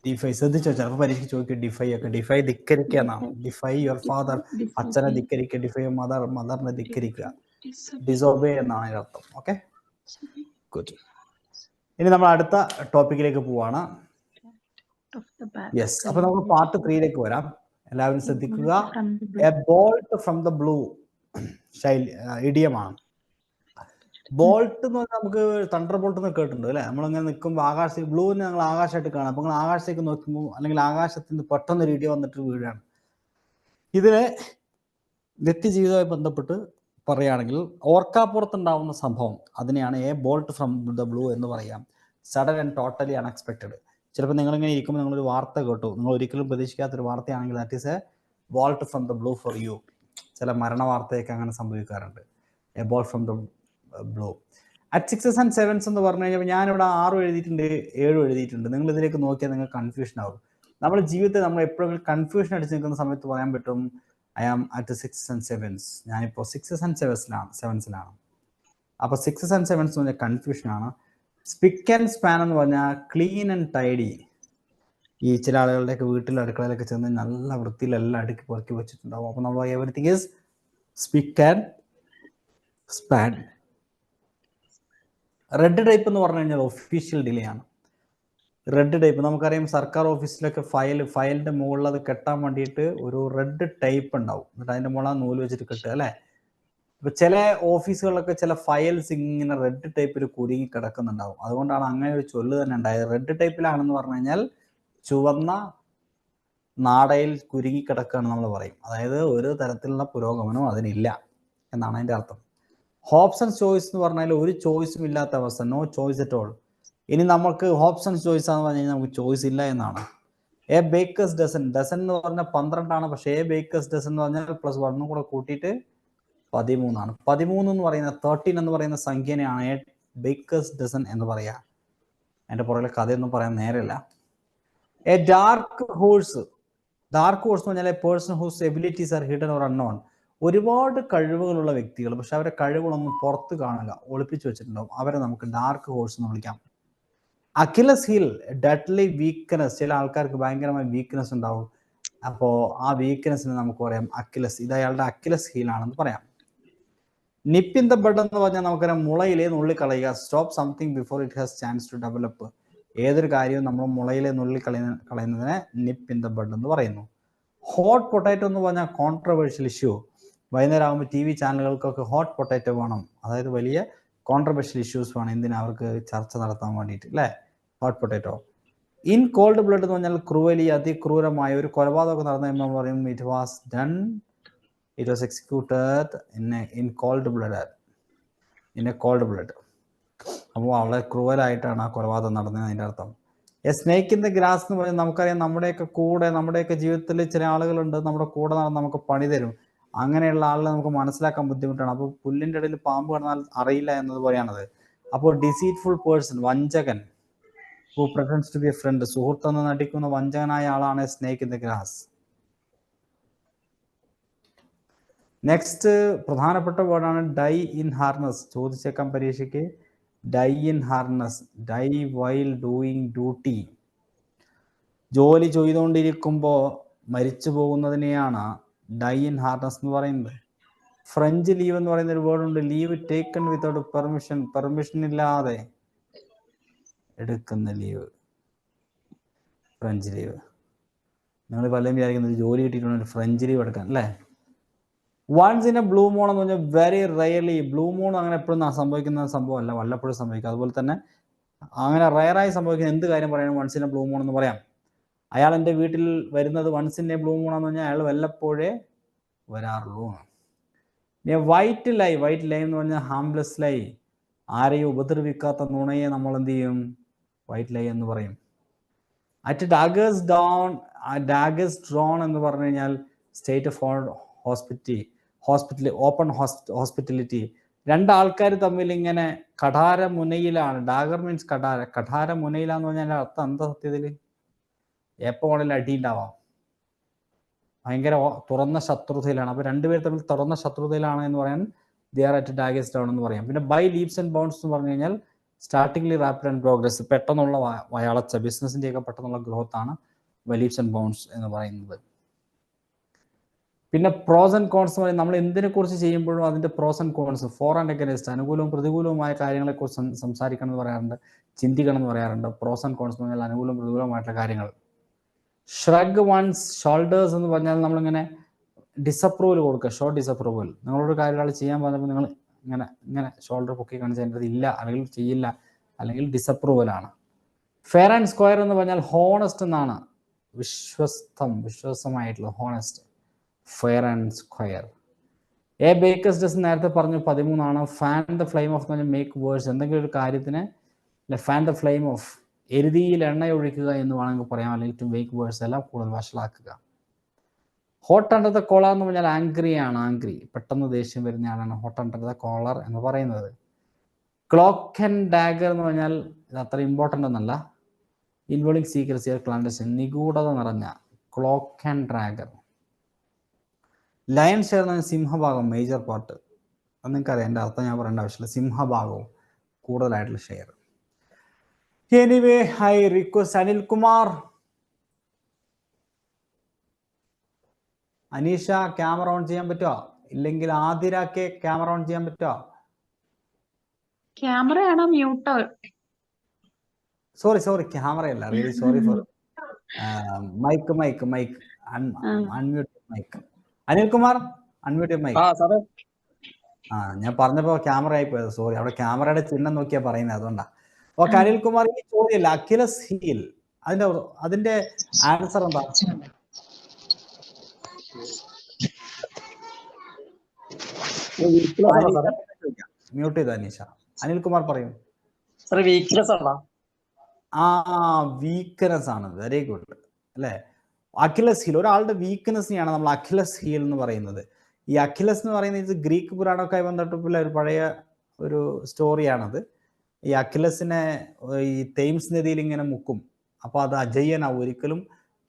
ഡിഫൈ ശ്രദ്ധിച്ചോ, ചിലപ്പോൾ പരീക്ഷയ്ക്ക് ചോദിക്കും ഡിഫൈ ഒക്കെ. ഡിഫൈ ധിക്കരിക്കുക എന്നാണ്. ഡിഫൈ യുവർ ഫാദർ, അച്ഛനെ ധിക്കരിക്കുക. ഡിഫൈ യുവർ മദർ, മദറിനെ ധിക്കരിക്കുക. ഡിസോബേ എന്നാണ് അതിന്റെ അർത്ഥം. Okay, good. ഇനി നമ്മൾ അടുത്ത ടോപ്പിക്കിലേക്ക് പോവാണ്. യെസ്, അപ്പൊ നമുക്ക് പാർട്ട് 3ലേക്ക് വരാം. എല്ലാവരും ശ്രദ്ധിക്കുക. A bolt from the blue ഇഡിയമാണ്. ബോൾട്ട് എന്ന് പറഞ്ഞാൽ നമുക്ക് തണ്ടർ ബോൾട്ട് എന്ന് കേട്ടിട്ടുണ്ട് അല്ലെ? നമ്മളിങ്ങനെ നിൽക്കുമ്പോൾ ആകാശത്തേക്ക്, ബ്ലൂവിനെ ഞങ്ങൾ ആകാശമായിട്ട് കാണാം. അപ്പൊ നിങ്ങൾ ആകാശത്തേക്ക് നോക്കുമ്പോൾ അല്ലെങ്കിൽ ആകാശത്തിന് പെട്ടെന്ന് ഒരു ഇടി വന്നിട്ട് വീഴാണ്. ഇതിന് നിത്യജീവിതവുമായി ബന്ധപ്പെട്ട് പറയുകയാണെങ്കിൽ ഓർക്കാപ്പുറത്തുണ്ടാവുന്ന സംഭവം, അതിനെയാണ് a bolt from the blue എന്ന് പറയാം. Sudden and totally unexpected. ചിലപ്പോൾ നിങ്ങളിങ്ങനെ ഇരിക്കുമ്പോൾ നിങ്ങളൊരു വാർത്ത കേട്ടു, നിങ്ങൾ ഒരിക്കലും പ്രതീക്ഷിക്കാത്തൊരു വാർത്തയാണെങ്കിൽ that is a bolt from the blue for you. ചില മരണ വാർത്തയൊക്കെ അങ്ങനെ സംഭവിക്കാറുണ്ട്. A bolt from the blue. At 6s and 7s എന്ന് പറഞ്ഞു കഴിഞ്ഞാൽ ഞാനിവിടെ 6 എഴുതിയിട്ടുണ്ട്, 7 എഴുതിയിട്ടുണ്ട്. നിങ്ങൾ ഇതിലേക്ക് നോക്കിയാൽ നിങ്ങൾക്ക് കൺഫ്യൂഷൻ ആവും. നമ്മുടെ ജീവിതത്തിൽ നമ്മൾ എപ്പോഴും കൺഫ്യൂഷൻ അടിച്ച് നിൽക്കുന്ന സമയത്ത് പറയാൻ പറ്റും I am at 6s and 7s. ഞാനിപ്പോൾ 6s and 7sലാണ്. അപ്പോൾ 6s and 7s എന്ന് പറഞ്ഞാൽ കൺഫ്യൂഷനാണ്. സ്പിക്ക് ആൻഡ് സ്പാൻ എന്ന് പറഞ്ഞാൽ ക്ലീൻ ആൻഡ് ടൈഡി. ഈ ചില ആളുകളുടെയൊക്കെ വീട്ടിൽ അടുക്കളയിലൊക്കെ ചെന്ന് നല്ല വൃത്തിയിലെല്ലാം അടുക്കി പൊറുക്കി വെച്ചിട്ടുണ്ടാവും. അപ്പോൾ നമ്മൾ everything is spick and span. Red tape എന്ന് പറഞ്ഞു കഴിഞ്ഞാൽ ഒഫീഷ്യൽ ഡിലേ ആണ്. റെഡ് ടൈപ്പ് നമുക്കറിയാം, സർക്കാർ ഓഫീസിലൊക്കെ ഫയലിന്റെ മുകളിൽ അത് കെട്ടാൻ വേണ്ടിയിട്ട് ഒരു റെഡ് ടൈപ്പ് ഉണ്ടാവും. എന്നിട്ട് അതിന്റെ മുകളിൽ നൂല് വെച്ചിട്ട് കെട്ടുക അല്ലേ? ഇപ്പൊ ചില ഓഫീസുകളിലൊക്കെ ചില ഫയൽസ് ഇങ്ങനെ റെഡ് ടൈപ്പിൽ കുരുങ്ങി കിടക്കുന്നുണ്ടാവും. അതുകൊണ്ടാണ് അങ്ങനെ ഒരു ചൊല്ല് തന്നെ ഉണ്ടായത്. റെഡ് ടൈപ്പിലാണെന്ന് പറഞ്ഞു കഴിഞ്ഞാൽ ചുവന്ന നാടയിൽ കുരുങ്ങി കിടക്കുകയാണ് നമ്മൾ പറയും. അതായത് ഒരു തരത്തിലുള്ള പുരോഗമനവും അതിനില്ല എന്നാണ് അതിന്റെ അർത്ഥം. ഹോപ്സ് ആൻഡ് ചോയ്സ് എന്ന് പറഞ്ഞാൽ ഒരു ചോയ്സും ഇല്ലാത്ത അവസ്ഥ, നോ ചോയ്സ് അറ്റ് ഓൾ. ഇനി നമുക്ക് ഹോപ്സ് ആൻഡ് ചോയ്സ് ആണെന്ന് പറഞ്ഞു കഴിഞ്ഞാൽ നമുക്ക് ചോയ്സ് ഇല്ല എന്നാണ്. എ ബേക്കേഴ്സ് ഡസൻ എന്ന് പറഞ്ഞാൽ 12 പക്ഷേ എ ബേക്കേഴ്സ് ഡസൻ എന്ന് പറഞ്ഞാൽ +1 കൂടെ കൂട്ടിയിട്ട് 13. 13 എന്ന് പറയുന്ന 13 എന്ന് പറയുന്ന സംഖ്യനെയാണ് എ ബേക്കേഴ്സ് ഡസൻ എന്ന് പറയുക. അതിന്റെ പുറകിലെ കഥയൊന്നും പറയാൻ നേരമില്ല. എ ഡാർക്ക് ഹോഴ്സ് എന്ന് പറഞ്ഞാൽ a person whose abilities are hidden or unknown. ഒരുപാട് കഴിവുകളുള്ള വ്യക്തികൾ, പക്ഷെ അവരുടെ കഴിവുകളൊന്നും പുറത്ത് കാണില്ല, ഒളിപ്പിച്ചു വെച്ചിട്ടുണ്ടാവും. അവരെ നമുക്ക് ഡാർക്ക് ഹോഴ്സ് എന്ന് വിളിക്കാം. Achilles heel, deadly weakness. ചില ആൾക്കാർക്ക് ഭയങ്കരമായ വീക്ക്നെസ് ഉണ്ടാവും. അപ്പോൾ ആ വീക്ക്നെസ്സിന് നമുക്ക് പറയാം അക്കിലസ്, ഇത് അയാളുടെ അക്കിലസ് ഹീൽ ആണെന്ന് പറയാം. നിപ്പ് ഇൻ ദ ബഡ് എന്ന് പറഞ്ഞാൽ നമുക്കറിയാം മുളയിലെ നുള്ളിക്കളയുക. Stop something before it has chance to develop. ഏതൊരു കാര്യവും നമ്മൾ മുളയിലെ കളയുന്നതിനെ നിപ്പ് ഇൻ ദ ബഡ് എന്ന് പറയുന്നു. ഹോട്ട് പൊട്ടാറ്റോ എന്ന് പറഞ്ഞാൽ കോൺട്രവേഴ്ഷ്യൽ ഇഷ്യൂ. വൈകുന്നേരം ആകുമ്പോൾ TV ചാനലുകൾക്കൊക്കെ ഹോട്ട് പൊട്ടാറ്റോ വേണം, അതായത് വലിയ കോൺട്രവേഴ്ഷ്യൽ ഇഷ്യൂസ് വേണം. എന്തിനാ? അവർക്ക് ചർച്ച നടത്താൻ വേണ്ടിയിട്ട് അല്ലേ? Hot potato. In called blood എന്ന് പറഞ്ഞാൽ ക്രൂവലി, അതിക്രൂരമായ ഒരു കൊലപാതകമൊക്കെ നടന്ന നമ്മൾ പറയും it was executed in called blood. അപ്പോൾ വളരെ ക്രൂവലായിട്ടാണ് ആ കൊലപാതകം നടന്നത് അതിൻ്റെ അർത്ഥം. A snake in the grass എന്ന് പറഞ്ഞാൽ നമുക്കറിയാം നമ്മുടെയൊക്കെ ജീവിതത്തിൽ ചില ആളുകളുണ്ട് നമ്മുടെ കൂടെ നടന്ന് നമുക്ക് പണി തരും. അങ്ങനെയുള്ള ആളുകളെ നമുക്ക് മനസ്സിലാക്കാൻ ബുദ്ധിമുട്ടാണ്. അപ്പോൾ പുല്ലിൻ്റെ ഇടയിൽ പാമ്പ് കിടന്നാൽ അറിയില്ല എന്നതുപോലെയാണത്. അപ്പോൾ ഡിസീറ്റ്ഫുൾ പേഴ്സൺ, വഞ്ചകൻ. Who pretends to be a friend, സുഹൃത്തെന്ന് നടിക്കുന്ന വഞ്ചകനായ ആളാണ് snake in the grass. Next പ്രധാനപ്പെട്ട വേർഡാണ് ഡൈ ഇൻ ഹാർനസ്. ചോദിച്ചേക്കാം പരീക്ഷയ്ക്ക്. Die in harness, die while doing duty. ജോലി ചെയ്തുകൊണ്ടിരിക്കുമ്പോൾ മരിച്ചു പോകുന്നതിനെയാണ് ഡൈ ഇൻ ഹാർനസ് എന്ന് പറയുന്നത്. ഫ്രഞ്ച് ലീവ് എന്ന് പറയുന്ന ഒരു വേർഡുണ്ട്. ലീവ് ടേക്കൺ വിത്തൗട്ട് പെർമിഷൻ ഇല്ലാതെ എടുക്കുന്ന ലീവ്, ഫ്രഞ്ച് ലീവ്. നിങ്ങൾ പലരും വിചാരിക്കുന്നത് ജോലി കിട്ടിയിട്ടുണ്ടെങ്കിൽ ഫ്രഞ്ച് ലീവ് എടുക്കാൻ അല്ലേ? Once in a blue moon എന്ന് പറഞ്ഞാൽ വെരി റയർലി. ബ്ലൂ മൂൺ അങ്ങനെ എപ്പോഴും സംഭവിക്കുന്ന സംഭവമല്ല, വല്ലപ്പോഴും സംഭവിക്കുക. അതുപോലെ തന്നെ അങ്ങനെ റയറായി സംഭവിക്കുന്ന എന്ത് കാര്യം പറയണം once in a blue moon എന്ന് പറയാം. അയാൾ എൻ്റെ വീട്ടിൽ വരുന്നത് once in a blue moon എന്ന് പറഞ്ഞാൽ അയാൾ വല്ലപ്പോഴേ വരാറുള്ളൂ. വൈറ്റ് ലൈ എന്ന് പറഞ്ഞാൽ ഹാംലെസ് ലൈ. ആരെയും ഉപദ്രവിക്കാത്ത നുണയെ നമ്മൾ എന്ത് ചെയ്യും? വൈറ്റ് ലൈ എന്ന് പറയും. അറ്റ് ഡാഗേഴ്സ് ഡ്രോൺ എന്ന് പറഞ്ഞു കഴിഞ്ഞാൽ സ്റ്റേറ്റ് ഓഫ് ഹോസ്പിറ്റൽ ഓപ്പൺ ഹോസ്പിറ്റലിറ്റി. രണ്ടാൾക്കാർ തമ്മിൽ ഇങ്ങനെ കഠാരമുനയിലാണ്. ഡാഗർ മീൻസ് കഠാരമുനയിലാന്ന് പറഞ്ഞാൽ അർത്ഥം എന്താ? സത്യത്തിൽ എപ്പോൾ വേണമെങ്കിലും അടി ഉണ്ടാവാം. ഭയങ്കര തുറന്ന ശത്രുതയിലാണ്. അപ്പോൾ രണ്ടുപേർ തമ്മിൽ തുറന്ന ശത്രുതയിലാണ് എന്ന് പറയാൻ ദേ ആർ അറ്റ് ഡാഗേഴ്സ് ഡൗൺ എന്ന് പറയാം. പിന്നെ ബൈ ലീപ്സ് ആൻഡ് ബൗണ്ട്സ് എന്ന് പറഞ്ഞു കഴിഞ്ഞാൽ സ്റ്റാർട്ടിംഗ്ലി റാപ്പിഡ് ആൻഡ് പ്രോഗ്രസ്, പെട്ടെന്നുള്ള വയാളച്ച, ബിസിനസിൻ്റെയൊക്കെ പെട്ടെന്നുള്ള ഗ്രോത്ത് ആണ് ബൈ ലീപ്സ് ആൻഡ് ബൗണ്ട്സ് എന്ന് പറയുന്നത്. പിന്നെ പ്രോസ് ആൻഡ് കോൺസ് എന്ന് പറയുന്നത് നമ്മൾ എന്തിനെ കുറിച്ച് ചെയ്യുമ്പോഴും അതിന്റെ pros and cons, for and against, അനുകൂലവും പ്രതികൂലവുമായ കാര്യങ്ങളെക്കുറിച്ച് സംസാരിക്കണം എന്ന് പറയാറുണ്ട്, ചിന്തിക്കണം എന്ന് പറയാറുണ്ട്. പ്രോസ് ആൻഡ് കോൺസ് എന്ന് പറഞ്ഞാൽ അനുകൂലവും പ്രതികൂലവുമായിട്ടുള്ള കാര്യങ്ങൾ. ഷ്രഗ് വൺസ് ഷോൾഡേഴ്സ് എന്ന് പറഞ്ഞാൽ നമ്മളിങ്ങനെ ഡിസപ്രൂവൽ കൊടുക്കുക, ഷോർട്ട് ഡിസപ്രൂവൽ. നിങ്ങളൊരു കാര്യം ഒരാൾ ചെയ്യാൻ പറഞ്ഞപ്പോൾ നിങ്ങൾ ഇങ്ങനെ ഇങ്ങനെ ഷോൾഡർ പൊക്കി കാണിച്ചത് ഇല്ല, അല്ലെങ്കിൽ ചെയ്യില്ല, അല്ലെങ്കിൽ ഡിസപ്രൂവലാണ്. ഫെയർ ആൻഡ് സ്ക്വയർ എന്ന് പറഞ്ഞാൽ ഹോണസ്റ്റ് എന്നാണ്, വിശ്വസമായിട്ടുള്ള honest. Fair and square. A baker's dozen നേരത്തെ പറഞ്ഞു 13ആണ്. ഫാൻ ദ ഫ്ലെയിം ഓഫ് എന്ന് പറഞ്ഞാൽ മേക്ക് വേഴ്സ്, എന്തെങ്കിലും ഒരു കാര്യത്തിന് ഫാൻ ദ ഫ്ലെയിം ഓഫ്, എരുതിയിൽ എണ്ണ ഒഴിക്കുക എന്ന് വേണമെങ്കിൽ പറയാം, അല്ലെങ്കിൽ ടു മേക്ക് വേഴ്സ്, എല്ലാം കൂടുതൽ വഷളാക്കുക. ഹോട്ട് അണ്ടർ ദ കോളർ എന്ന് പറഞ്ഞാൽ ആംഗ്രി ആണ്, ആംഗ്രി, പെട്ടെന്ന് ദേഷ്യം വരുന്ന ആളാണ് ഹോട്ട് അണ്ടർ ദ കോളർ എന്ന് പറയുന്നത്. ക്ലോക്ക് ആൻഡ് ഡാഗർ എന്ന് പറഞ്ഞാൽ ഇത് അത്ര ഇമ്പോർട്ടൻ്റ് ഒന്നല്ല, ഇൻവോൾവിംഗ് സീക്രസി ഓർ ക്ലാൻഡസ്റ്റൈൻ, നിഗൂഢത നിറഞ്ഞ, cloak and dagger. Lion share എന്ന് പറഞ്ഞാൽ സിംഹഭാഗം, മേജർ പാർട്ട്. അത് നിങ്ങൾക്കറിയാം, എൻ്റെ അർത്ഥം ഞാൻ പറയേണ്ട ആവശ്യമില്ല, സിംഹഭാഗവും കൂടുതലായിട്ടുള്ള share. Anyway, I request Anil Kumar. Aneesha camera on ചെയ്യാൻ പറ്റുമോ? ഇല്ലെങ്കിൽ ആതിരക്ക് ക്യാമറ ഓൺ ചെയ്യാൻ പറ്റുമോ? ക്യാമറ ആണോ മ്യൂട്ടോ? സോറി ക്യാമറയല്ല, really sorry for mike unmute mike. Anilkumar unmute mike. ഞാൻ പറഞ്ഞപ്പോ ക്യാമറ ആയി പോയത്, സോറി. അവിടെ ക്യാമറയുടെ ചിഹ്നം നോക്കിയാ പറയുന്നത്, അതുകൊണ്ടാ. ഓക്കെ, അനിൽകുമാർ, ഈ ചോദ്യമല്ല, അഖിലസ് ഹീൽ, അതിന്റെ ആൻസർ എന്താ? മ്യൂട്ട് ചെയ്ത അനീഷ. അനിൽകുമാർ പറയും. വീക്ക്നെസ് ആണ്. വെരി ഗുഡ് അല്ലെ? അഖിലസ് ഹീൽ, ഒരാളുടെ വീക്ക്നെസ്സിനെയാണ് നമ്മൾ അഖിലസ് ഹീൽ എന്ന് പറയുന്നത്. ഈ അഖിലസ് എന്ന് പറയുന്നത് ഗ്രീക്ക് പുരാണമൊക്കെ ബന്ധപ്പെട്ടുള്ള ഒരു പഴയ ഒരു സ്റ്റോറിയാണത്. ഈ അഖിലസിനെ ഈ തെയിംസ് നദിയിൽ ഇങ്ങനെ മുക്കും, അപ്പൊ അത് അജയ്യനാവും, ഒരിക്കലും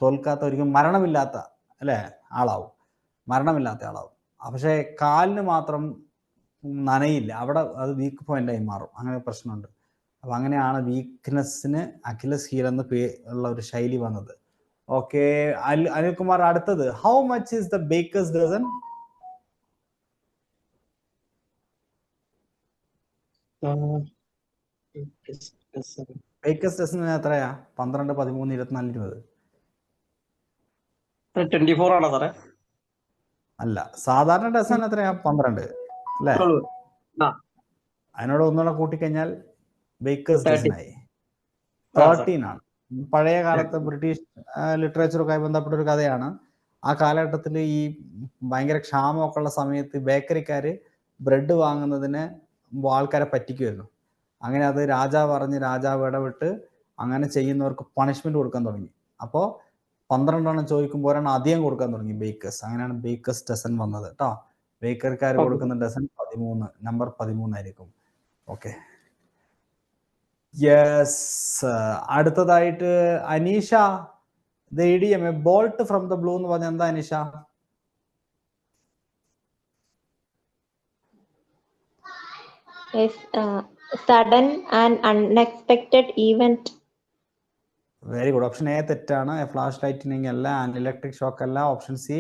തോൽക്കാത്ത, ഒരിക്കലും മരണമില്ലാത്ത അല്ലെ ആളാവും, മരണമില്ലാത്ത ആളാവും. പക്ഷെ കാലിന് മാത്രം നനയില്ല, അവിടെ അത് വീക്ക് പോയിന്റായി മാറും, അങ്ങനെ പ്രശ്നമുണ്ട്. അപ്പൊ അങ്ങനെയാണ് വീക്ക്നെസ്സിന് അഖിലസ് ഹീൽ എന്ന് ഉള്ള ഒരു ശൈലി വന്നത്. ഓക്കെ, അനിൽകുമാർ, അടുത്തത്. How much is the baker's dozen? Baker's dozen എത്രയാ? 12, 13, 24, 20. 24 ആണോ സാറേ? അല്ല, സാധാരണ ഡസൻ എത്രയാ? 12 അല്ലേ? അതിനോട് ഒന്നുകൂടെ കൂട്ടിക്കഴിഞ്ഞാൽ ബേക്കേഴ്സ് ഡസനായി 13 ആണ്. പഴയ കാലത്ത് ബ്രിട്ടീഷ് ലിറ്ററേച്ചറൊക്കെ ബന്ധപ്പെട്ട ഒരു കഥയാണ്. ആ കാലഘട്ടത്തിൽ ഈ ഭയങ്കര ക്ഷാമമൊക്കെ ഉള്ള സമയത്ത് ബേക്കറിക്കാർ ബ്രെഡ് വാങ്ങുന്നതിന് ആൾക്കാരെ പറ്റിക്കുമായിരുന്നു. അങ്ങനെ അത് രാജാവ് അറിഞ്ഞ് രാജാവ് ഇടപെട്ട് അങ്ങനെ ചെയ്യുന്നവർക്ക് പണിഷ്മെന്റ് കൊടുക്കാൻ തുടങ്ങി. അപ്പോൾ 12 ചോദിക്കുമ്പോൾ ഒരെണ്ണം അധികം കൊടുക്കാൻ തുടങ്ങി ബേക്കേഴ്സ്. അങ്ങനെയാണ് ബേക്കേഴ്സ് ഡസൻ വന്നത് കേട്ടോ. ബേക്കറിക്കാർ കൊടുക്കുന്ന ഡസൻ 13, നമ്പർ 13 ആയിരിക്കും. Okay, yes. അടുത്തതായിട്ട് Aneesha, the idiom a bolt from the blue എന്ന് പറഞ്ഞാൽ എന്താ Aneesha? Sudden and unexpected event. Very good. Option A തെറ്റാണ്. എ ഫ്ലാഷ് ലൈറ്റിനിങ് അല്ല, ആൻ ഇലക്ട്രിക് ഷോക്ക് അല്ല. Option C,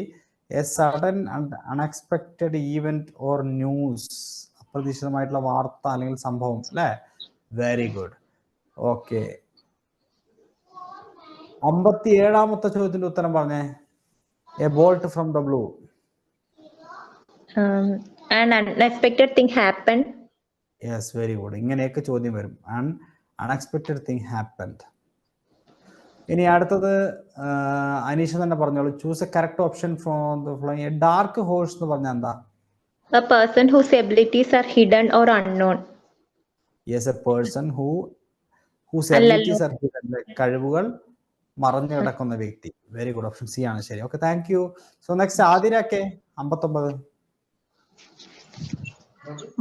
a sudden and unexpected event or news, അപ്രതീക്ഷിതമായിട്ടുള്ള വാർത്ത അല്ലെങ്കിൽ സംഭവം അല്ലേ? Very good. ഓക്കെ, 57ാമത്തെ ചോദ്യത്തിന്റെ ഉത്തരം പറഞ്ഞേ. A bolt from the blue. An unexpected thing happened. Yes, very good. ഇങ്ങനെയൊക്കെ ചോദ്യം വരും. An unexpected thing happened. ഇനി അടുത്തത് അനീഷ തന്നെ പറഞ്ഞോളൂ. Choose A correct option from the following. A dark horse എന്ന് പറഞ്ഞാൽ എന്താ? A person whose abilities are hidden or unknown. Yes, A person whose abilities are hidden, കഴിവുകൾ മറഞ്ഞു കിടക്കുന്ന വ്യക്തി. Very good. ഓപ്ഷൻ സി ആണ് ശരി. Okay, thank you. So next ആതിരക്കെ 59.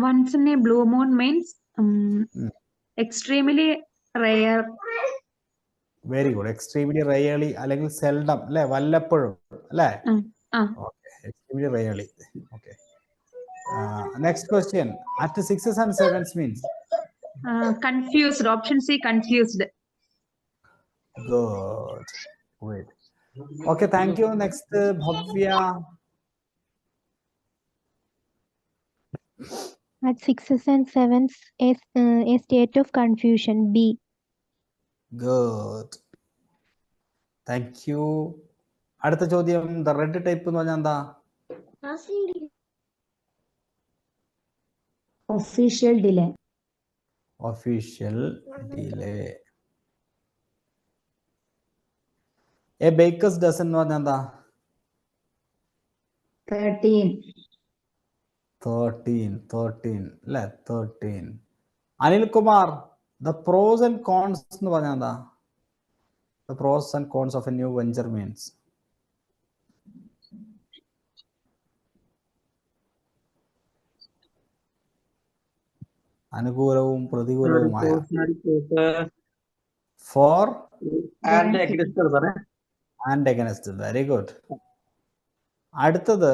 Once in a blue moon means extremely rare. Very good. Extremely rarely അല്ലെങ്കിൽ seldom അല്ലെ, വല്ലപ്പോഴും അല്ലെ? Okay, extremely rarely. Okay. Next question. At 6s and 7s means? Confused. Option C, confused. Good. Great. Okay, thank you. Next, Bhavya. At 6s and 7s, a state of confusion. B. Good. Thank you. അടുത്ത ചോദ്യം, the red tape എന്ന് പറഞ്ഞാൽ എന്താ? Official delay. Official delay. A baker's dozen എന്ന് പറഞ്ഞാൽ എന്താ? 13. 13 അല്ലേ? 13. Anil Kumar, the pros and cons എന്ന് പറഞ്ഞാൽ എന്താ? The pros and cons of a new venture means? അനുകൂലവും പ്രതികൂലവുമായ. For and against. Very good. അടുത്തത്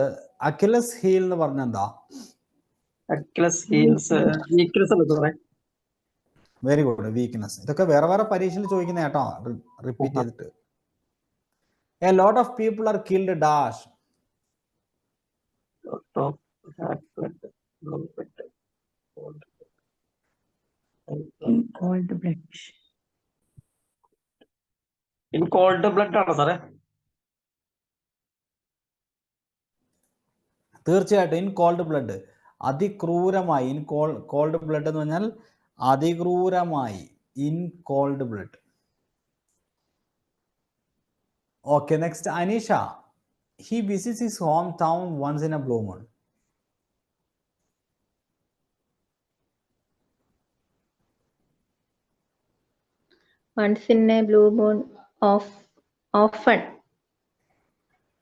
അക്കിലസ് ഹീൽ എന്ന് പറഞ്ഞ എന്താ? Achilles heels weakness അല്ലേ സാറേ? Very good, weakness. ഇതൊക്കെ വേറെ വേറെ പരീക്ഷയിൽ ചോദിക്കുന്ന കേട്ടോ, റിപ്പീറ്റ് ചെയ്തിട്ട്. A lot of people are killed dash. In cold blood. In cold blood ആണോ സാറേ? തീർച്ചയായിട്ടും ഇൻ കോൾഡ് ബ്ലഡ്, അതിക്രൂരമായി. ഇൻ കോൾഡ് ബ്ലഡ് എന്ന് പറഞ്ഞാൽ അതിക്രൂരമായി, in called blood. Okay, next, Anisha. He visits his hometown once in a blue moon. Once in a blue moon. Often.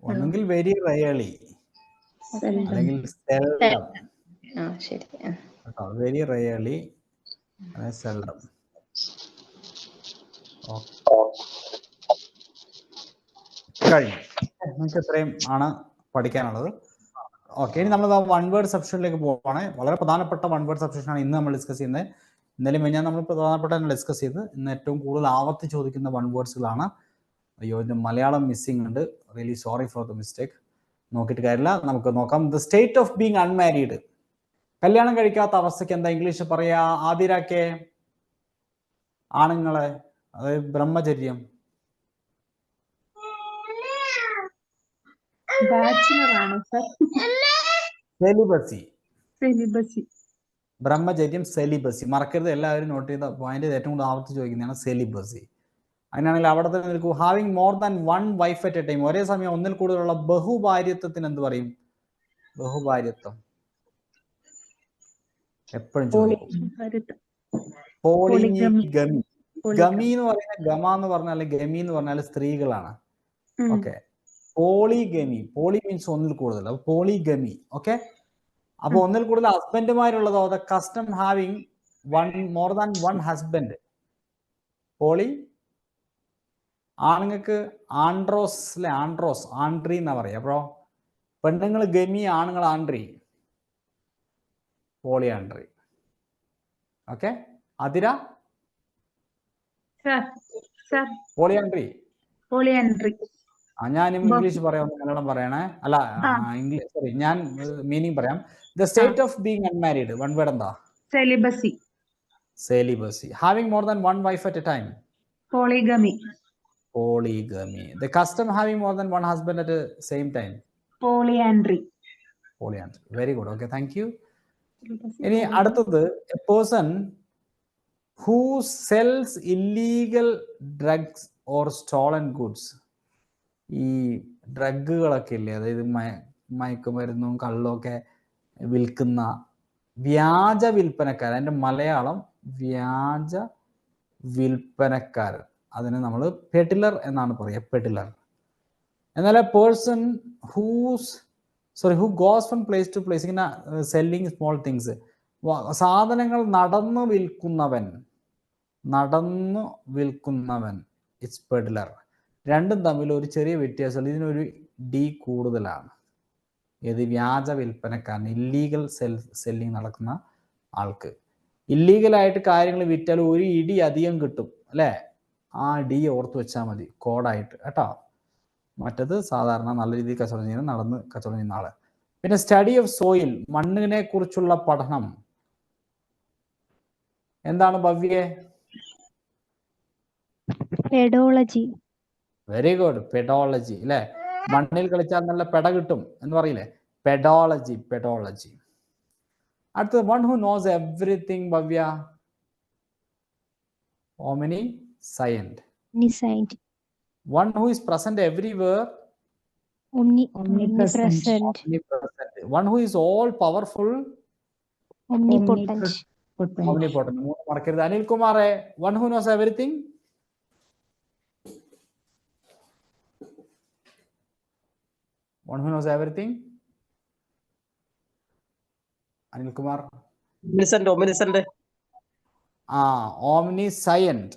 ഒന്നെങ്കിൽ very rarely, അല്ലെങ്കിൽ seldom. ശരി. Very rarely, seldom. കഴിഞ്ഞു. നമുക്ക് ഇത്രയും ആണ് പഠിക്കാനുള്ളത്. ഓക്കെ, ഇനി നമ്മൾ വൺ വേർഡ് സബ്സ്റ്റിറ്റ്യൂഷനിലേക്ക് പോവാണ്. വളരെ പ്രധാനപ്പെട്ട വൺ വേർഡ് സബ്സ്റ്റിറ്റ്യൂഷൻ ആണ് ഇന്ന് നമ്മൾ ഡിസ്കസ് ചെയ്യുന്നത്. ഇന്നലെ ഞാൻ നമ്മൾ പ്രധാനപ്പെട്ട ഡിസ്കസ് ചെയ്ത് ഇന്ന് ഏറ്റവും കൂടുതൽ ആവർത്തി ചോദിക്കുന്ന വൺ വേർഡ്സുകളാണ്. അയ്യോ, ഇതിന് മലയാളം മിസ്സിംഗ് ഉണ്ട്. Really sorry for the mistake. നോക്കിയിട്ട് കാര്യമില്ല, നമുക്ക് നോക്കാം. The state of being unmarried, കല്യാണം കഴിക്കാത്ത അവസ്ഥയ്ക്ക് എന്താ ഇംഗ്ലീഷ് പറയാ? ആതിരാക്കെ, ആണുങ്ങളെ, അതായത് ബ്രഹ്മചര്യം. ബാച്ചിലർ ആണ് സർ. സെലിബസി. സെലിബസി. ബ്രഹ്മചര്യം, സെലിബസി. മറക്കരുത്, എല്ലാവരും നോട്ട് ചെയ്ത പോയിന്റ്. ഏറ്റവും കൂടുതൽ ആവർത്തി ചോദിക്കുന്നതാണ് സെലിബസി. അതിനാണെങ്കിൽ അവിടെ തന്നെ നിൽക്കൂ. Having more than one wife at a time, ഒരേ സമയം ഒന്നിൽ കൂടുതലുള്ള ബഹുഭാര്യത്വത്തിന് എന്ത് പറയും? ബഹുഭാര്യത്വം എപ്പോഴും ചോദിക്കും. പോളിഗമി. ഗമി എന്ന് പറയുന്നത്, ഗമ എന്ന് പറഞ്ഞാൽ, ഗമി എന്ന് പറഞ്ഞാൽ സ്ത്രീകളാണ്. Okay, polygamy. പോളി മീൻസ് ഒന്നിൽ കൂടുതൽ, അപ്പൊ പോളിഗമി. ഓക്കെ, അപ്പൊ ഒന്നിൽ കൂടുതൽ ഹസ്ബൻഡുമാരുള്ളതോ? The custom having more than one husband. Poly. ആണുങ്ങൾക്ക് ആൻഡ്രോസ് അല്ലെ? ആൻഡ്രോസ്, ആൻഡ്രി എന്നാ പറയാ. അപ്പോ പെണ്ണുങ്ങൾ ഗമി, ആണുങ്ങൾ andry, poly andry. Okay, Athira polyandry. Polyandry. ഞാനും ഇംഗ്ലീഷ് പറയാം, മലയാളം പറയണേ. അല്ല, ഇംഗ്ലീഷ്, സോറി, ഞാൻ മീനിങ് പറയാം. The state of being unmarried, one word എന്താ? Celibacy. Celibacy. Having more than one wife at a time? Polygamy. Polygamy. The custom having more than one husband at same time? Polyandry. Polyandry. Very good. Okay, thank you. ഇനി അടുത്തത്, a person who sells illegal drugs or stolen goods. ഈ ഡ്രഗുകളൊക്കെ ഇല്ലേ, അതായത് മയക്കുമരുന്നും കള്ളും ഒക്കെ വിൽക്കുന്ന വ്യാജ വിൽപ്പനക്കാരൻ. അതിന്റെ മലയാളം വ്യാജ വിൽപ്പനക്കാരൻ. അതിന് നമ്മൾ പെഡിലർ എന്നാണ് പറയുക, പെഡിലർ. എന്നാൽ a person who goes from place to place, ഇങ്ങനെ സെല്ലിങ് സ്മോൾ തിങ്സ്, സാധനങ്ങൾ നടന്നു വിൽക്കുന്നവൻ, ഇറ്റ്സ് പെഡിലർ. രണ്ടും തമ്മിൽ ഒരു ചെറിയ വ്യത്യാസമുണ്ട്. ഇതിനൊരു ഡി കൂടുതലാണ്. ഏത്? വ്യാജ വിൽപ്പനക്കാരൻ, ഇല്ലീഗൽ സെല്ലിങ് നടക്കുന്ന ആൾക്ക്. ഇല്ലീഗലായിട്ട് കാര്യങ്ങൾ വിറ്റാൽ ഒരു ഇടി അധികം കിട്ടും അല്ലേ? ആ ഡി ഓർത്ത് വെച്ചാൽ മതി കോഡായിട്ട് കേട്ടോ. മറ്റത് സാധാരണ നല്ല രീതിയിൽ കച്ചവടം ചെയ്യുന്ന, നടന്ന് കച്ചവടം ചെയ്യുന്ന ആള്. പിന്നെ സ്റ്റഡി ഓഫ് സോയിൽ, മണ്ണിനെ കുറിച്ചുള്ള പഠനം. എന്താണ് ഭവ്യെ? പെഡോളജി. വെരി ഗുഡ്, പെഡോളജി അല്ലെ? മണ്ണിൽ കളിച്ചാൽ നല്ല പെട കിട്ടും എന്ന് പറയില്ലേ? Pedology, pedology. അടുത്തത് one who knows everything, Bhavya. Omniscient. Omniscient. One who is present everywhere. Omnipresent. Omnipresent. One who is all powerful. Omnipotent. Omnipotent. മറക്കരുത്. Anil കുമാറെ, one who knows everything. One who knows everything. Anil Kumar. Omniscient. Omniscient.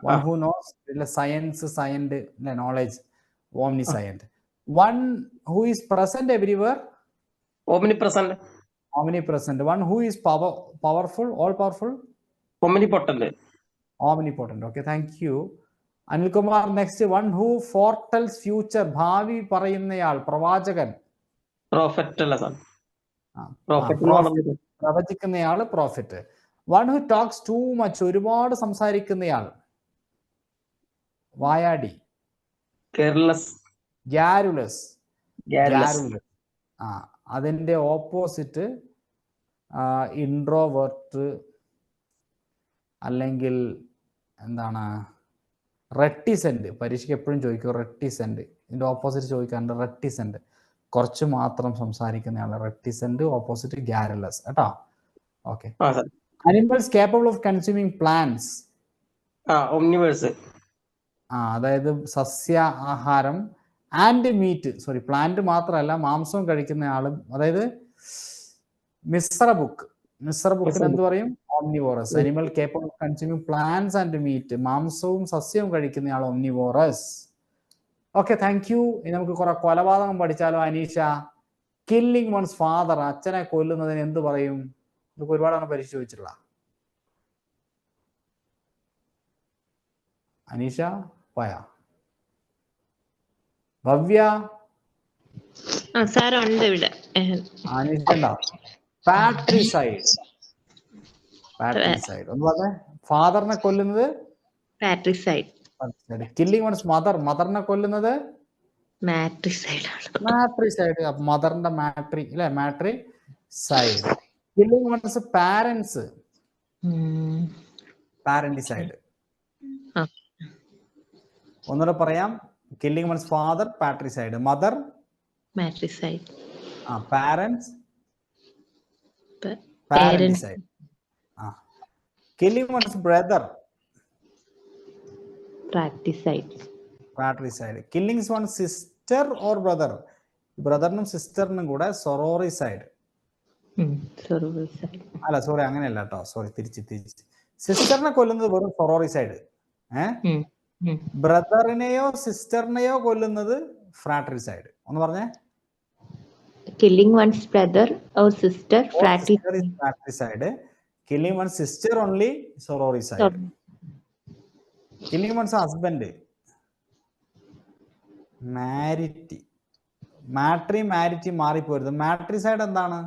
One who knows science, knowledge. Omniscient. One who is present everywhere. Omnipresent. One who is powerful, all powerful. Omnipotent. Okay, thank you. Anil Kumar, next one who foretells future. Bhavi പറയുന്നയാൾ, പ്രവാചകൻ. Prophet അല്ല sir. പ്രവചിക്കുന്നയാൾ prophet. One who talks too much, ഒരുപാട് സംസാരിക്കുന്നയാൾ, വായാടി. Garrulous. അതിന്റെ opposite introvert അല്ലെങ്കിൽ എന്താണ്? റെട്ടിസെന്റ്. പരീക്ഷയ്ക്ക് എപ്പോഴും ചോദിക്കും റെട്ടിസെന്റ്. ഇതിന്റെ ഓപ്പോസിറ്റ് ചോദിക്കാറുണ്ട് റെട്ടിസെന്റ്. കുറച്ച് മാത്രം സംസാരിക്കുന്നയാൾ റെട്ടിസെന്റ്, ഓപ്പോസിറ്റ് ഗാരുലസ് കേട്ടോ. Okay. Animals capable of consuming plants. Omnivorous. അതായത് സസ്യ ആഹാരം ആൻഡ് മീറ്റ്. പ്ലാന്റ് മാത്രമല്ല, മാംസവും കഴിക്കുന്ന ആളും. അതായത് മിശ്ര ബുക്കിന് എന്ത് പറയും? Omnivorous. Animal capable of consuming plants and meat. മാംസവും സസ്യവും കഴിക്കുന്ന ആൾ ഓംനിവോറസ്. Okay, thank you. ഇനി നമുക്ക് കുറെ കൊലപാതകം പഠിച്ചാലോ അനീഷ? കില്ലിംഗ് വൺസ് ഫാദർ, അച്ഛനെ കൊല്ലുന്നതിന് എന്ത് പറയും? ഇതൊക്കെ ഒരുപാടാണ് പരീക്ഷ ചോദിച്ചിട്ടുള്ള. അനീഷ പോയ? ഭവ്യ? അനീഷ ഉണ്ടോ? പാട്രിസൈഡ്. ഒന്ന് പറഞ്ഞേ. ഫാദറിനെ കൊല്ലുന്നത് പാട്രിസൈഡ്. കില്ലിംഗ് വൺസ് മദർ, മദറിനെ കൊല്ലുന്നത് മാട്രിസൈഡ്. മദറിന്റെ മാട്രി അല്ലെ? Matricide. Killing one's parents. Parenticide. ഒന്നുകൂടെ പറയാം. Killing one's father, patricide. Mother, matricide. Parents, parenticide. Killing one's brother, fratricide. Killing one's sister or brother. ബ്രദറിനും സിസ്റ്ററിനും കൂടെ സൊറോറിസൈഡ്. അല്ല സോറി, അങ്ങനെയല്ല കേട്ടോ. സോറി, തിരിച്ച് സിസ്റ്ററിനെ കൊല്ലുന്നത് വെറും സൊറോറിസൈഡ്. ബ്രദറിനെയോ സിസ്റ്ററിനെയോ കൊല്ലുന്നത് ഫ്രാട്രിസൈഡ്. ഒന്ന് പറഞ്ഞേ. Killing one's brother or sister, fratricide. Killing one's sister only, sororicide. Killing one's husband, matri മാറിപ്പോരുത്. മാട്രിസൈഡ് എന്താണ്?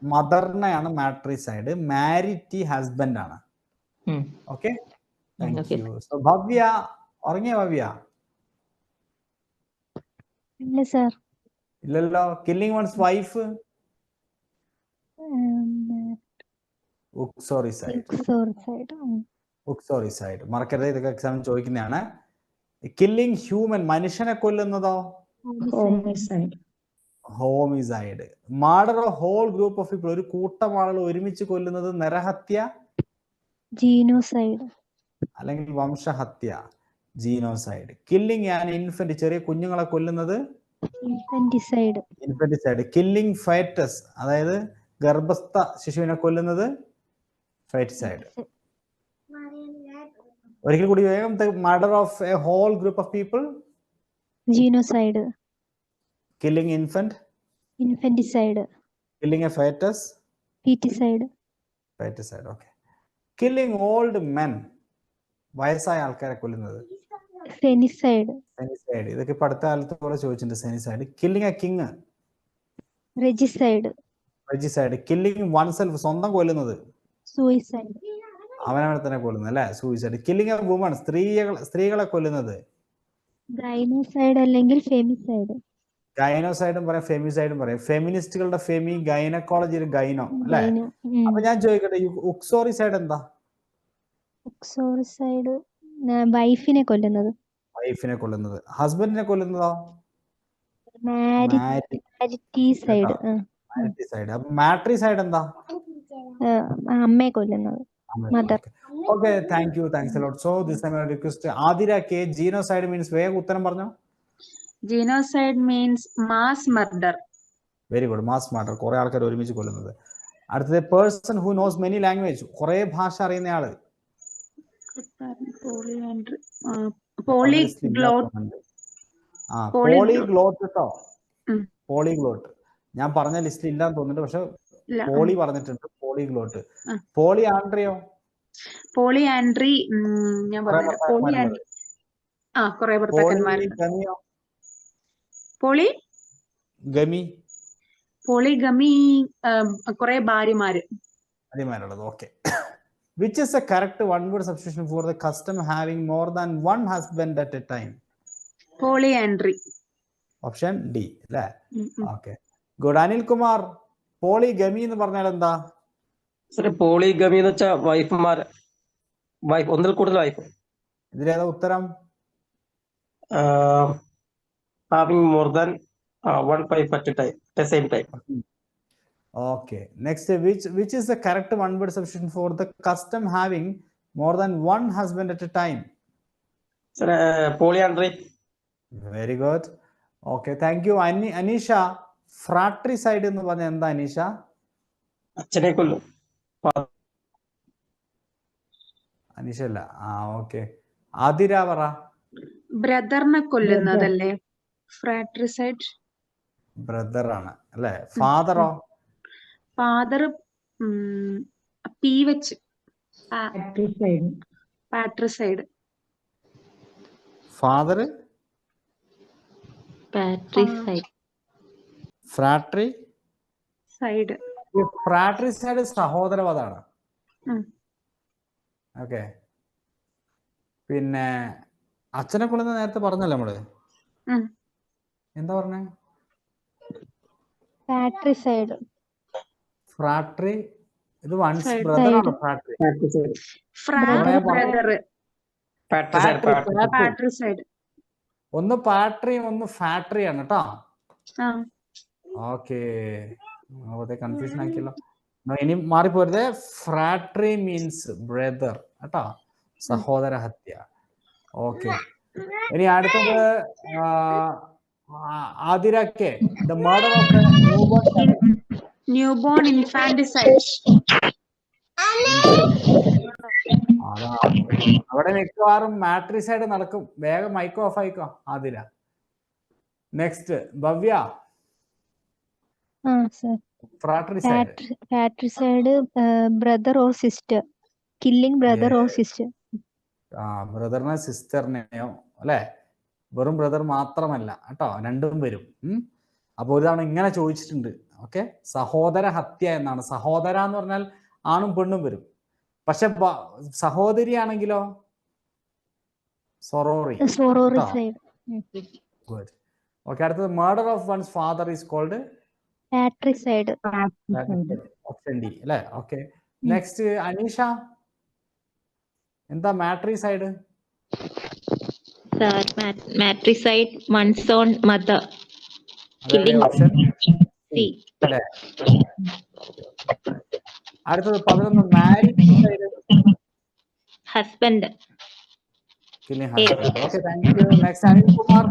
മദറിനെയാണ് മാട്രിസൈഡ്. മാരിറ്റി ഹസ്ബൻഡ് ആണ്. Okay, thank you. ഭവ്യ ഉറങ്ങിയ? ഭവ്യ ഇല്ലല്ലോ. Killing one's wife, uxoricide. മറക്കരുത്, ഇതൊക്കെ എക്സാമിന് ചോദിക്കുന്നതാണ്. കില്ലിംഗ് ഹ്യൂമൻ, മനുഷ്യനെ കൊല്ലുന്നതോ? Homicide. Murder of whole group of people, ഒരു കൂട്ടം ആളുകൾ ഒരുമിച്ച് കൊല്ലുന്നത് നരഹത്യ, ജീനോസൈഡ് അല്ലെങ്കിൽ വംശഹത്യ, ജീനോസൈഡ്. കില്ലിംഗ് ആൻ ഇൻഫന്റ്, ചെറിയ കുഞ്ഞുങ്ങളെ കൊല്ലുന്നത് ഇൻഫന്റിസൈഡ്. കില്ലിംഗ് ഫൈറ്റസ്, അതായത് ഗർഭസ്ഥ ശിശുവിനെ കൊല്ലുന്നത് ഫൈറ്റിസൈഡ്. ഒരിക്കൽ കൂടി വേഗം the murder of a whole group of people, genocide, killing infant, infanticide, killing a fetus, feticide, feticide, okay. Killing old men, വയസ്സായ ആൾക്കാരെ കൊല്ലുന്നത്, femicide, സെനിസൈഡ്. ഇതൊക്കെ ഇപ്പൊ അടുത്ത കാലത്ത് പോലെ ചോദിച്ചിട്ടുണ്ട്. Senicide. Killing a king, regicide, regicide. Killing oneself, സ്വന്തം കൊല്ലുന്നത്, suicide, അവനവനെ തന്നെ കൊല്ലുന്നത് അല്ലെ, സൂയിസൈഡ്. കില്ലിങ് എ വുമൺ, സ്ത്രീകളെ കൊല്ലുന്നത്, gynocide അല്ലെങ്കിൽ femicide, ഗൈനോസൈഡും പറയാം ഫെമിസൈഡും പറയാം. ഫെമിനിസ്റ്റുകളുടെ ഫെമി, ഗൈനക്കോളജിയിൽ ഗൈനോ അല്ലെ. gyno, അപ്പൊ ഞാൻ ചോദിക്കട്ടെ, ഉക്സോറിസൈഡ് എന്താ? uxoricide, വൈഫിനെ കൊല്ലുന്നത്, വൈഫിനെ കൊല്ലുന്നത്. ഹസ്ബൻഡിനെ കൊല്ലുന്നതോ? മാരിറ്റീസൈഡ്, മാരിറ്റിസൈഡ്. അപ്പൊ മാട്രിസൈഡ് എന്താ? അമ്മയെ കൊല്ലുന്നത്, mother. Okay, thank you, thanks a lot. So this time I request Adira K, genocide means വേഗം ഉത്തരം പറഞ്ഞോ. Genocide means mass murder. Very good, mass murder, കുറെ ആൾക്കാർ ഒരുമിച്ച് കൊല്ലുന്നത്. അടുത്തത് person who knows many language, കുറെ ഭാഷ അറിയുന്ന ആള്. പോളിഗ്ലോട്ട് കേട്ടോ, പോളിഗ്ലോട്ട്. ഞാൻ പറഞ്ഞ ലിസ്റ്റിൽ ഇല്ലാന്ന് തോന്നുന്നുണ്ട്, പക്ഷെ പോളി പറഞ്ഞിട്ടുണ്ട്, പോളിഗ്ലോട്ട്. പോളി ആൻഡ്രിയോ? പോളിയാൻഡ്രി ഞാൻ പറഞ്ഞു. പോളിയാൻഡ്രി കുറെ ഭർത്താക്കന്മാരുണ്ട്. പോളി ഗമി, പോളിഗമി കുറെ ഭാര്യമാര്. ഭാര്യമാരുള്ളത്. Okay. Which is the correct one word substitution for the custom having more than one husband at a time? Polyandry. Option D അല്ലേ? Okay, good. Anil Kumar, polygamy എന്ന് പറഞ്ഞാൽ എന്താ? Polygamy എന്ന് വെച്ചാൽ വൈഫ് ഒന്നിൽ കൂടുതൽ വൈഫ്. ഇതിലേതാ ഉത്തരം? Having more than one wife at a time, at the same time. Okay. Next, which is the correct one word substitution for the custom having more than one husband at a time? Sir, polyandry. Very good. Okay, thank you. Anisha, fratricide എന്ന് പറഞ്ഞാൽ എന്താ അനീഷ? അച്ഛനെ കൊല്ലും. അനീഷ അല്ല. Okay. Athira പറ. ബ്രദറിനെ കൊല്ലുന്നതല്ലേ fratricide? Brother ആണ് അല്ലേ. ഫാദറോ? ഫാദർ പി വെച്ച് patricide. Father patricide. Fratricide. Fratricide സഹോദരവധാണ്. ഓക്കെ. പിന്നെ അച്ഛനെ കൊല്ലുന്ന നേരത്തെ പറഞ്ഞല്ലേ നമ്മള്, എന്താ പറഞ്ഞേ? പാട്രിസൈഡ്. ഫ്രാട്രി ഇത് വൺസ് ബ്രദർ ആണ്. Fratri brother patricide. ഒന്ന് പാട്രിയും ഒന്ന് ഫാട്രി ആണ് കേട്ടോ. ഓക്കെ, കൺഫ്യൂഷൻ ആക്കിയല്ലോ. ഇനി മാറിപ്പോരുതേ. ഫ്രാട്രി മീൻസ് ബ്രദർ കേട്ടോ, സഹോദര ഹത്യ. ഓക്കെ, ഇനി അടുത്തത് ആതിരക്കെ, the murder of newborn infanticide. അവിടെ മിക്കവാറും മാട്രിസൈഡ് നടക്കും. വേഗം മൈക്ക് ഓഫ് ആയിക്കോ Athira. Next Bhavya. Fratricide brother or sister, killing brother or sister. ബ്രദറിനെ സിസ്റ്ററിനെയോ അല്ലെ, വെറും ബ്രദർ മാത്രമല്ല കേട്ടോ, രണ്ടും വരും. അപ്പൊ ഒരു തവണ ഇങ്ങനെ ചോദിച്ചിട്ടുണ്ട്. ഓക്കെ, സഹോദര ഹത്യ എന്നാണ്. സഹോദര എന്ന് പറഞ്ഞാൽ ആണും പെണ്ണും വരും. പക്ഷെ സഹോദരി ആണെങ്കിലോ സൊറോറി. ഓക്കെ, അടുത്തത് murder of one's father is called patricide. Option D അല്ലെ. ഓക്കെ, നെക്സ്റ്റ് അനീഷ, എന്താ matricide? Sir, matricide one's own mother. Killing. C. അടുത്തത് 11 മാരിറ്റൈഡ്. Husband. Killing husband. Okay, thank you. Next, Anil Kumar.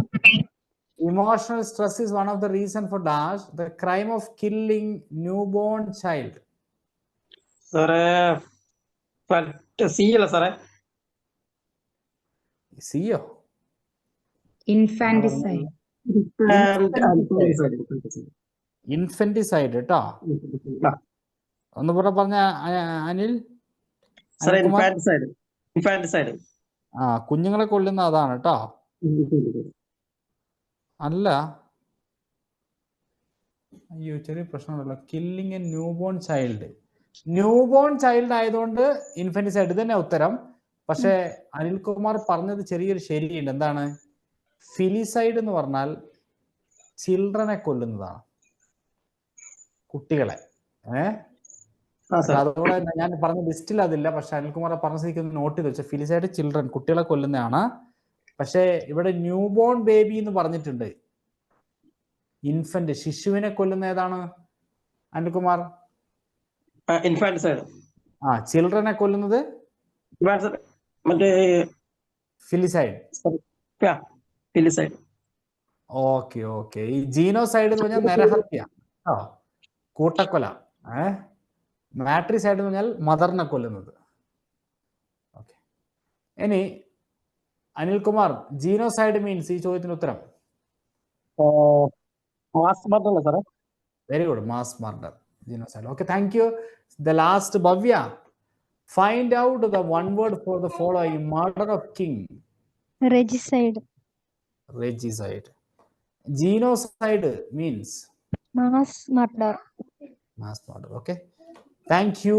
Emotional stress is one of the reason for dash the crime of killing newborn child. Sir, C അല്ല സാറേ? സിയോ Infanticide. ഇൻഫന്റിസൈഡ് കേട്ടോ. ഒന്ന് കൂടെ പറഞ്ഞ Anil. Sir, Anilkumar. infanticide. Infanticide. ആ, കുഞ്ഞുങ്ങളെ കൊല്ലുന്ന അതാണ് കേട്ടോ. അല്ല, അയ്യോ ചെറിയ പ്രശ്നമുണ്ടല്ലോ. Killing a newborn child. Newborn child ആയതുകൊണ്ട് ഇൻഫന്റിസൈഡ് തന്നെ ഉത്തരം. പക്ഷെ അനിൽകുമാർ പറഞ്ഞത് ചെറിയൊരു ശരിയുണ്ട്. എന്താണ്? ഫിലിസൈഡ് എന്ന് പറഞ്ഞാൽ ചിൽഡ്രനെ കൊല്ലുന്നതാണ്, കുട്ടികളെ. അതുകൂടെ ഞാൻ പറഞ്ഞ ലിസ്റ്റിൽ അതില്ല. പക്ഷെ അനിൽകുമാർ പറഞ്ഞ സ്ഥിതിക്ക് നോട്ട് ചെയ്ത് വെച്ചാൽ ഫിലിസൈഡ് ചിൽഡ്രൻ, കുട്ടികളെ കൊല്ലുന്നതാണ്. പക്ഷെ ഇവിടെ ന്യൂ ബോൺ ബേബി എന്ന് പറഞ്ഞിട്ടുണ്ട്. ഇൻഫന്റ്, ശിശുവിനെ കൊല്ലുന്ന ഏതാണ് അനിൽകുമാർ? Infanticide. ആ, ചിൽഡ്രനെ കൊല്ലുന്നത് ഫിലിസൈഡ്. Filicide. Okay okay. ഈ ജീനോസൈഡ് എന്ന് പറഞ്ഞാൽ നരഹത്യ, കൂട്ടക്കൊല. മാട്രിസൈഡ് എന്ന് പറഞ്ഞാൽ മദറിനെ കൊല്ലുന്നത്. ഓക്കെ. ഇനി അനിൽകുമാർ, ജീനോസൈഡ് മീൻസ്, ഈ ചോദ്യത്തിന് ഉത്തരം? Mass murder, sir. Very good, mass murder, genocide. Okay, thank you. The last, Bhavya, find out the one word for the following: murder of king. Regicide. Regicide. Genocide means Mass murder. mass murder. Okay, thank you.